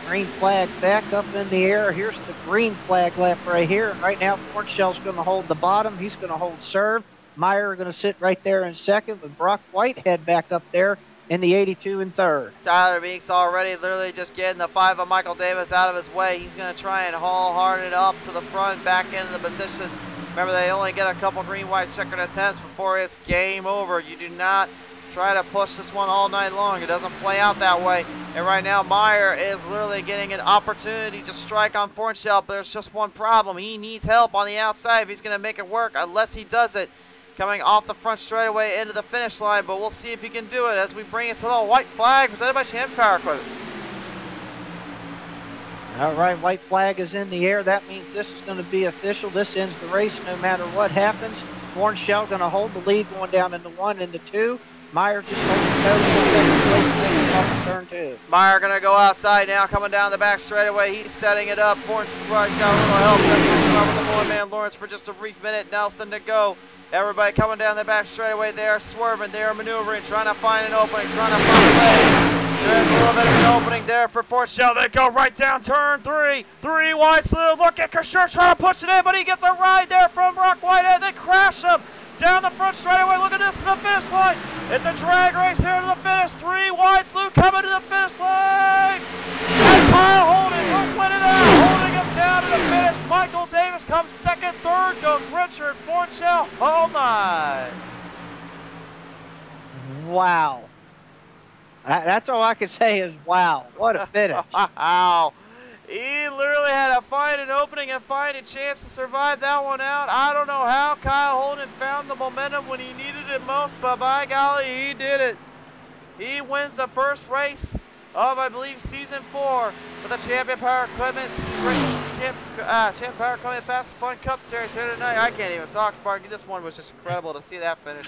Green flag back up in the air. Here's the green flag left right here. And right now, Ford Shell's going to hold the bottom. He's going to hold serve. Meyer going to sit right there in second with Brock Whitehead back up there in the 82 in third. Tyler Meeks already literally just getting the 5 of Michael Davis out of his way. He's going to try and haul hard it up to the front, back into the position. Remember, they only get a couple green-white checkered attempts before it's game over. You do not try to push this one all night long. It doesn't play out that way. And right now, Meyer is literally getting an opportunity to strike on Fornshell, but there's just one problem. He needs help on the outside if he's going to make it work, unless he does it coming off the front straightaway into the finish line. But we'll see if he can do it as we bring it to the white flag presented by Champ Power Equipment. All right, white flag is in the air. That means this is going to be official. This ends the race no matter what happens. Fornshell going to hold the lead going down into 1 into 2. Meyer just off turn 2. Meyer going to go outside now, coming down the back straightaway. He's setting it up. Fornshell's got a little help. With the boy man Lawrence for just a brief minute. Nothing to go. Everybody coming down the back straightaway. They are swerving. They are maneuvering, trying to find an opening, trying to find a way. There's a little bit of an opening there for Fornshell. They go right down turn 3. 3 wide slew. Look at Krashura trying to push it in, but he gets a ride there from Brock Whitehead. They crash him down the front straightaway. Look at this, the finish line. It's a drag race here to the finish. 3 wide slew coming to the finish line. And Kyle Holden will win it out. Holding him down to the finish. Michael Davis comes second. Third goes Richard Fornshell. Oh my. Wow. That's all I can say is wow. What a finish. Wow. He literally had to find an opening and find a chance to survive that one out. I don't know how Kyle Holden found the momentum when he needed it most, but by golly, he did it. He wins the first race of, I believe, Season 4 for the Champion Power Equipment Champion Power Equipment Fast and Fun Cup Series here tonight. I can't even talk, Sparky. This one was just incredible to see that finish.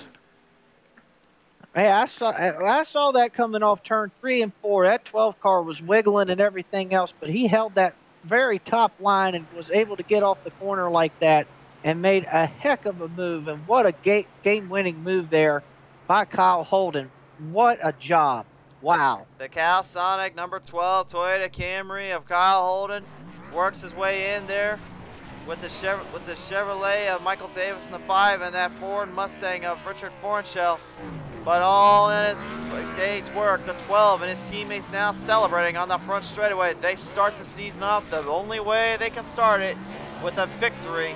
Hey, I saw that coming off turn 3 and 4. That 12 car was wiggling and everything else, but he held that very top line and was able to get off the corner like that and made a heck of a move. And what a game-winning move there by Kyle Holden. What a job. Wow. The Cal Sonic number 12 Toyota Camry of Kyle Holden works his way in there with the Chevrolet of Michael Davis in the 5 and that Ford Mustang of Richard Fornshell. But all in his day's work, the 12 and his teammates now celebrating on the front straightaway. They start the season off the only way they can start it, with a victory.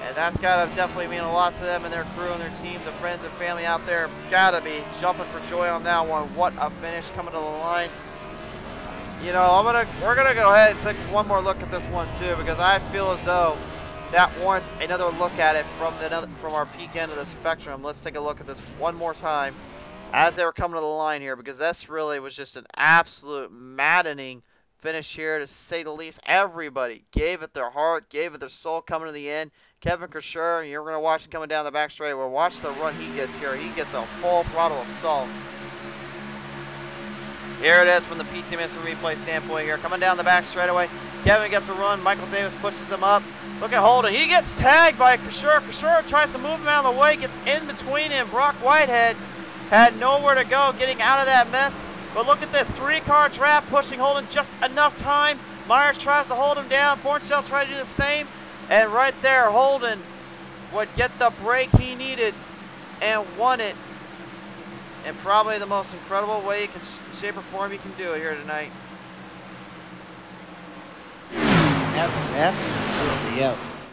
And that's got to definitely mean a lot to them and their crew and their team, the friends and family out there. Got to be jumping for joy on that one. What a finish coming to the line. You know, we're gonna go ahead and take one more look at this one too, because I feel as though that warrants another look at it from our peak end of the spectrum. Let's take a look at this one more time as they were coming to the line here, because this really was just an absolute maddening finish here, to say the least. Everybody gave it their heart, gave it their soul coming to the end. Kevin Kersher, you're going to watch him coming down the back straightaway. Watch the run he gets here. He gets a full throttle assault. Here it is from the PTM Instant Replay standpoint here. Coming down the back straightaway. Kevin gets a run. Michael Davis pushes him up. Look at Holden. He gets tagged by Kersher. Kersher tries to move him out of the way. Gets in between him. Brock Whitehead had nowhere to go getting out of that mess. But look at this. 3-car draft pushing Holden just enough time. Myers tries to hold him down. Fornshell tried to do the same. And right there, Holden would get the break he needed and won it. And probably the most incredible way you can, shape or form you can do it here tonight.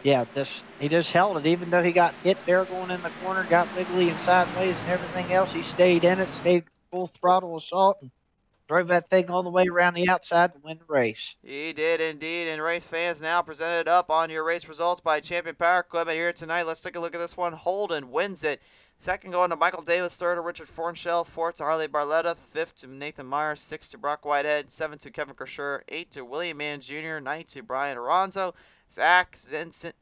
Yeah, he just held it. Even though he got hit there going in the corner, got wiggly and sideways and everything else, he stayed in it, stayed full throttle assault, and drove that thing all the way around the outside to win the race. He did indeed, and race fans now presented up on your race results by Champion Power Equipment here tonight. Let's take a look at this one. Holden wins it. Second going to Michael Davis, third to Richard Fornshell, fourth to Harley Barletta, fifth to Nathan Myers, sixth to Brock Whitehead, seventh to Kevin Kersher, eighth to William Mann Jr., ninth to Brian Aronzo. Zach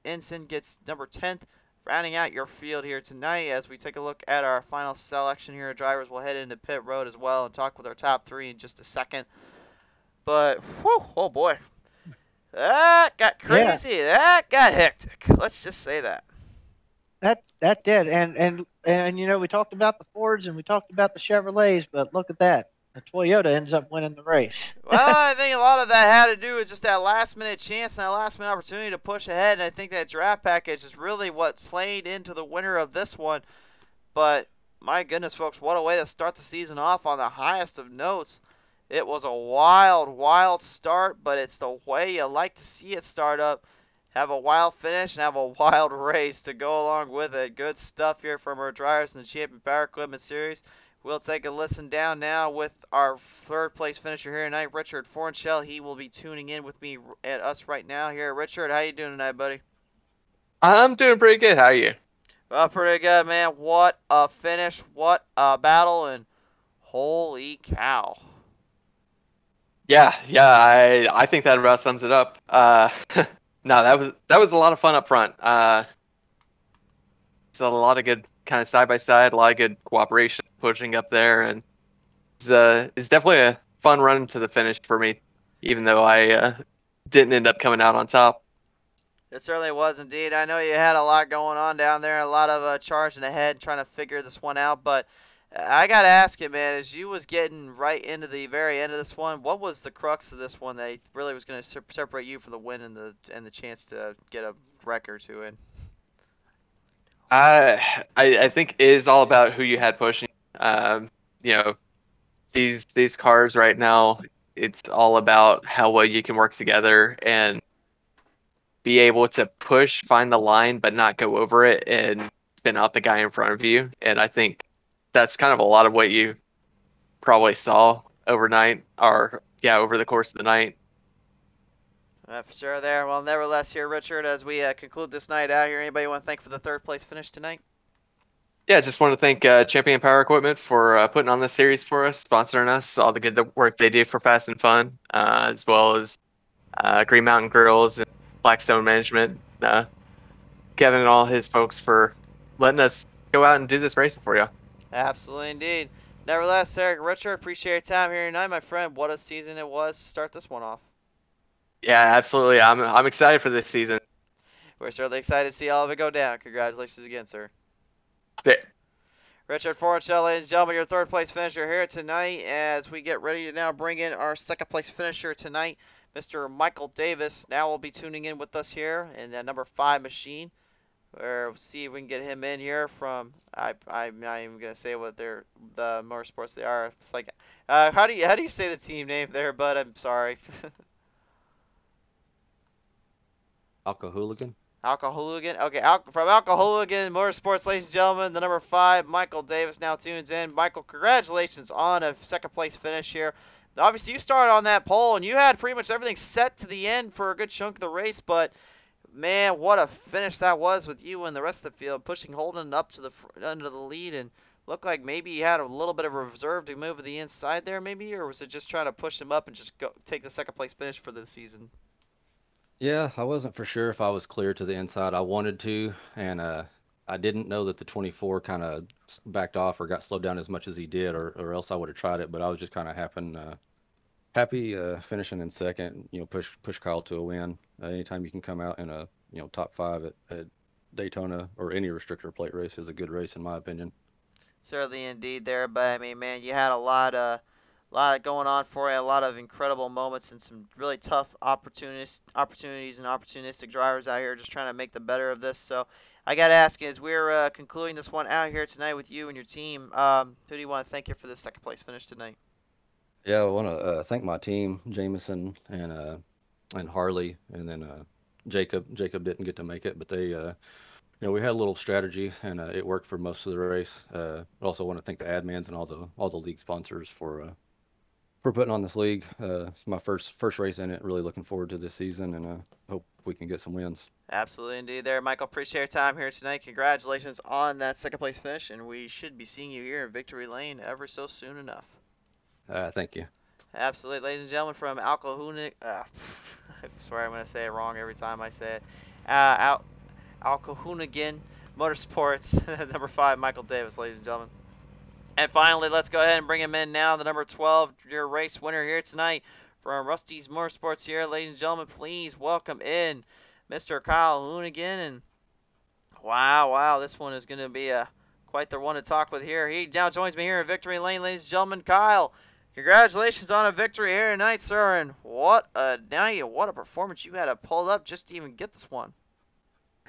Ensign gets number 10th, rounding out your field here tonight. As we take a look at our final selection here, drivers will head into pit road as well and talk with our top 3 in just a second. But, whew, oh boy, that got crazy. Yeah. That got hectic. Let's just say that. That did, and you know, we talked about the Fords and we talked about the Chevrolets, but look at that. The Toyota ends up winning the race. Well, I think a lot of that had to do with just that last-minute chance and that last-minute opportunity to push ahead, and I think that draft package is really what played into the winner of this one. But, my goodness, folks, what a way to start the season off on the highest of notes. It was a wild, wild start, but it's the way you like to see it start up. Have a wild finish and have a wild race to go along with it. Good stuff here from our drivers in the Champion Power Equipment Series. We'll take a listen down now with our third place finisher here tonight, Richard Fornshell. He will be tuning in with me at us right now here. Richard, how you doing tonight, buddy? I'm doing pretty good. How are you? Well, pretty good, man. What a finish. What a battle. And holy cow. Yeah, I think that about sums it up. No, that was a lot of fun up front. So a lot of good kind of side by side, a lot of good cooperation pushing up there, and it's definitely a fun run to the finish for me, even though I didn't end up coming out on top. It certainly was indeed. I know you had a lot going on down there, a lot of charging ahead, trying to figure this one out, but I got to ask you, man, as you was getting right into the very end of this one, what was the crux of this one that really was going to separate you from the win and the chance to get a wreck or two in? I think it is all about who you had pushing. You know, these cars right now, it's all about how well you can work together and be able to push, find the line, but not go over it and spin out the guy in front of you. And I think that's kind of a lot of what you probably saw overnight, or over the course of the night. For sure there. Well, nevertheless here, Richard, as we conclude this night out here, anybody want to thank for the third place finish tonight? Yeah, just want to thank Champion Power Equipment for putting on this series for us, sponsoring us, all the good work they do for Fast and Fun, as well as Green Mountain Grills and Blackstone Management, Kevin and all his folks for letting us go out and do this racing for you. Absolutely indeed. Nevertheless, Eric, Richard, appreciate your time here tonight, my friend. What a season it was to start this one off. Yeah, absolutely. I'm excited for this season. We're certainly excited to see all of it go down. Congratulations again, sir. Yeah. Richard Forchell, ladies and gentlemen, your third place finisher here tonight as we get ready to now bring in our second place finisher tonight, Mr. Michael Davis. Now will be tuning in with us here in the number 5 machine. We'll see if we can get him in here from, I'm not even going to say what the motorsports they are. It's like, how do you say the team name there, bud? I'm sorry. Alcohooligan. Alcohooligan. Okay, from Alcohooligan Motorsports, ladies and gentlemen, the number 5, Michael Davis, now tunes in. Michael, congratulations on a second place finish here. Obviously, you started on that pole, and you had pretty much everything set to the end for a good chunk of the race, but man, what a finish that was with you and the rest of the field, pushing Holden up to under the lead, and looked like maybe you had a little bit of a reserve to move to the inside there, maybe, or was it just trying to push him up and just go take the second place finish for the season? Yeah, I wasn't for sure if I was clear to the inside. I wanted to, and I didn't know that the 24 kind of backed off or got slowed down as much as he did, or else I would have tried it. But I was just kind of happy finishing in second. You know, push Kyle to a win. Anytime you can come out in a top 5 at Daytona or any restrictor plate race is a good race in my opinion. Certainly indeed there, but I mean, man, you had a lot going on for you, a lot of incredible moments and some really tough opportunities and opportunistic drivers out here just trying to make the better of this. So I got to ask you, as we're concluding this one out here tonight with you and your team, who do you want to thank you for the second place finish tonight? Yeah, I want to thank my team, Jameson and Harley, and then Jacob. Jacob didn't get to make it, but they, we had a little strategy and it worked for most of the race. I also want to thank the admins and all the league sponsors for putting on this league. It's my first race in it. Really looking forward to this season, and hope we can get some wins. Absolutely indeed there, Michael. Appreciate your time here tonight. Congratulations on that second place finish, and we should be seeing you here in Victory Lane ever so soon enough. Thank you. Absolutely. Ladies and gentlemen, from Alcohooligan, I swear I'm going to say it wrong every time I say it. Alcohooligan Motorsports, number 5, Michael Davis, ladies and gentlemen. And finally, let's go ahead and bring him in now, the number 12, your race winner here tonight from Rusty's Motorsports here. Ladies and gentlemen, please welcome in Mr. Kyle Hoonigan. And wow, this one is going to be quite the one to talk with here. He now joins me here in Victory Lane, ladies and gentlemen. Kyle, congratulations on a victory here tonight, sir. And what a night, what a performance you had to pull up just to even get this one.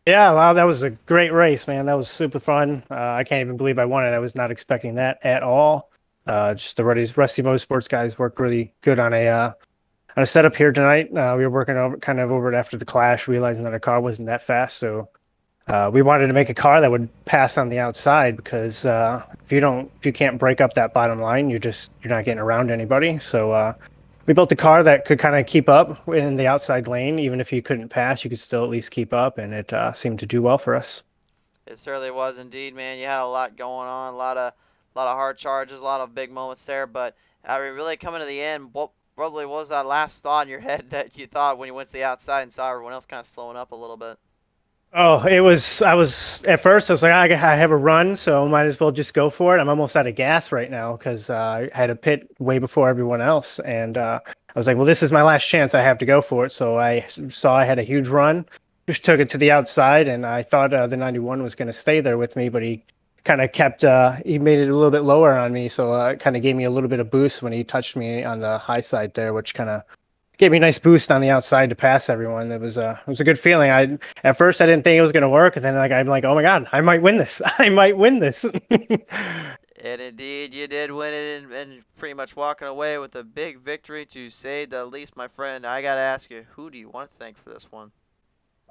Yeah, wow, that was a great race, man. That was super fun. I can't even believe I won it. I was not expecting that at all. Just the Rusty Motorsports guys worked really good on a setup here tonight. We were working over it after the clash, realizing that our car wasn't that fast. So we wanted to make a car that would pass on the outside because if you can't break up that bottom line, you're not getting around anybody. So we built a car that could kind of keep up in the outside lane. Even if you couldn't pass, you could still at least keep up, and it seemed to do well for us. It certainly was indeed, man. You had a lot going on, a lot of hard charges, a lot of big moments there. But really coming to the end, what probably was that last thought in your head that you thought when you went to the outside and saw everyone else kind of slowing up a little bit? Oh, at first I was like, I have a run, so might as well just go for it. I'm almost out of gas right now because I had a pit way before everyone else. And I was like, well, this is my last chance. I have to go for it. So I saw I had a huge run, just took it to the outside, and I thought the 91 was going to stay there with me, but he kind of kept, he made it a little bit lower on me. So it kind of gave me a little bit of boost when he touched me on the high side there, which kind of gave me a nice boost on the outside to pass everyone. It was a good feeling. At first I didn't think it was going to work, and then I'm like, oh my God, I might win this. I might win this. And indeed, you did win it and pretty much walking away with a big victory to say the least, my friend. I got to ask you, who do you want to thank for this one?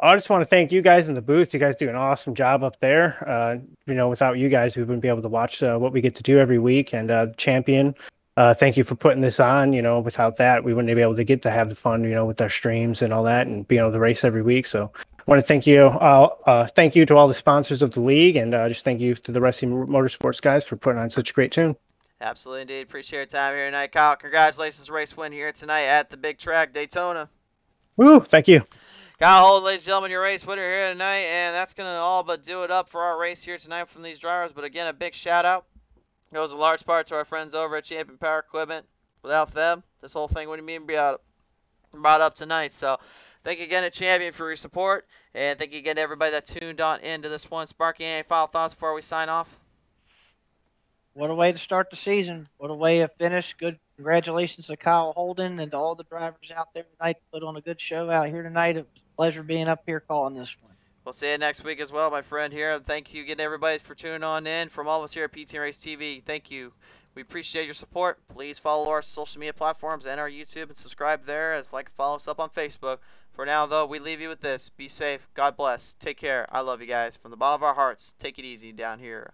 I just want to thank you guys in the booth. You guys do an awesome job up there. Without you guys, we wouldn't be able to watch what we get to do every week. And Champion, thank you for putting this on. Without that, we wouldn't be able to get to have the fun, with our streams and all that and being able to race every week. So I want to thank you. Thank you to all the sponsors of the league, and just thank you to the Rusty Motorsports guys for putting on such a great tune. Absolutely, indeed. Appreciate your time here tonight, Kyle. Congratulations, race win here tonight at the big track, Daytona. Woo! Thank you. Kyle Holden, ladies and gentlemen, your race winner here tonight, and that's going to all but do it up for our race here tonight from these drivers. But again, a big shout out goes in large part to our friends over at Champion Power Equipment. Without them, this whole thing wouldn't even be brought up tonight. So thank you again to Champion for your support, and thank you again to everybody that tuned on into this one. Sparky, any final thoughts before we sign off? What a way to start the season. What a way to finish. Good congratulations to Kyle Holden and to all the drivers out there tonight. Put on a good show out here tonight. It was a pleasure being up here calling this one. We'll see you next week as well, my friend here. Thank you again, everybody, for tuning on in. From all of us here at PTM Race TV, thank you. We appreciate your support. Please follow our social media platforms and our YouTube and subscribe there, as like and follow us up on Facebook. For now, though, we leave you with this. Be safe. God bless. Take care. I love you guys. From the bottom of our hearts, take it easy down here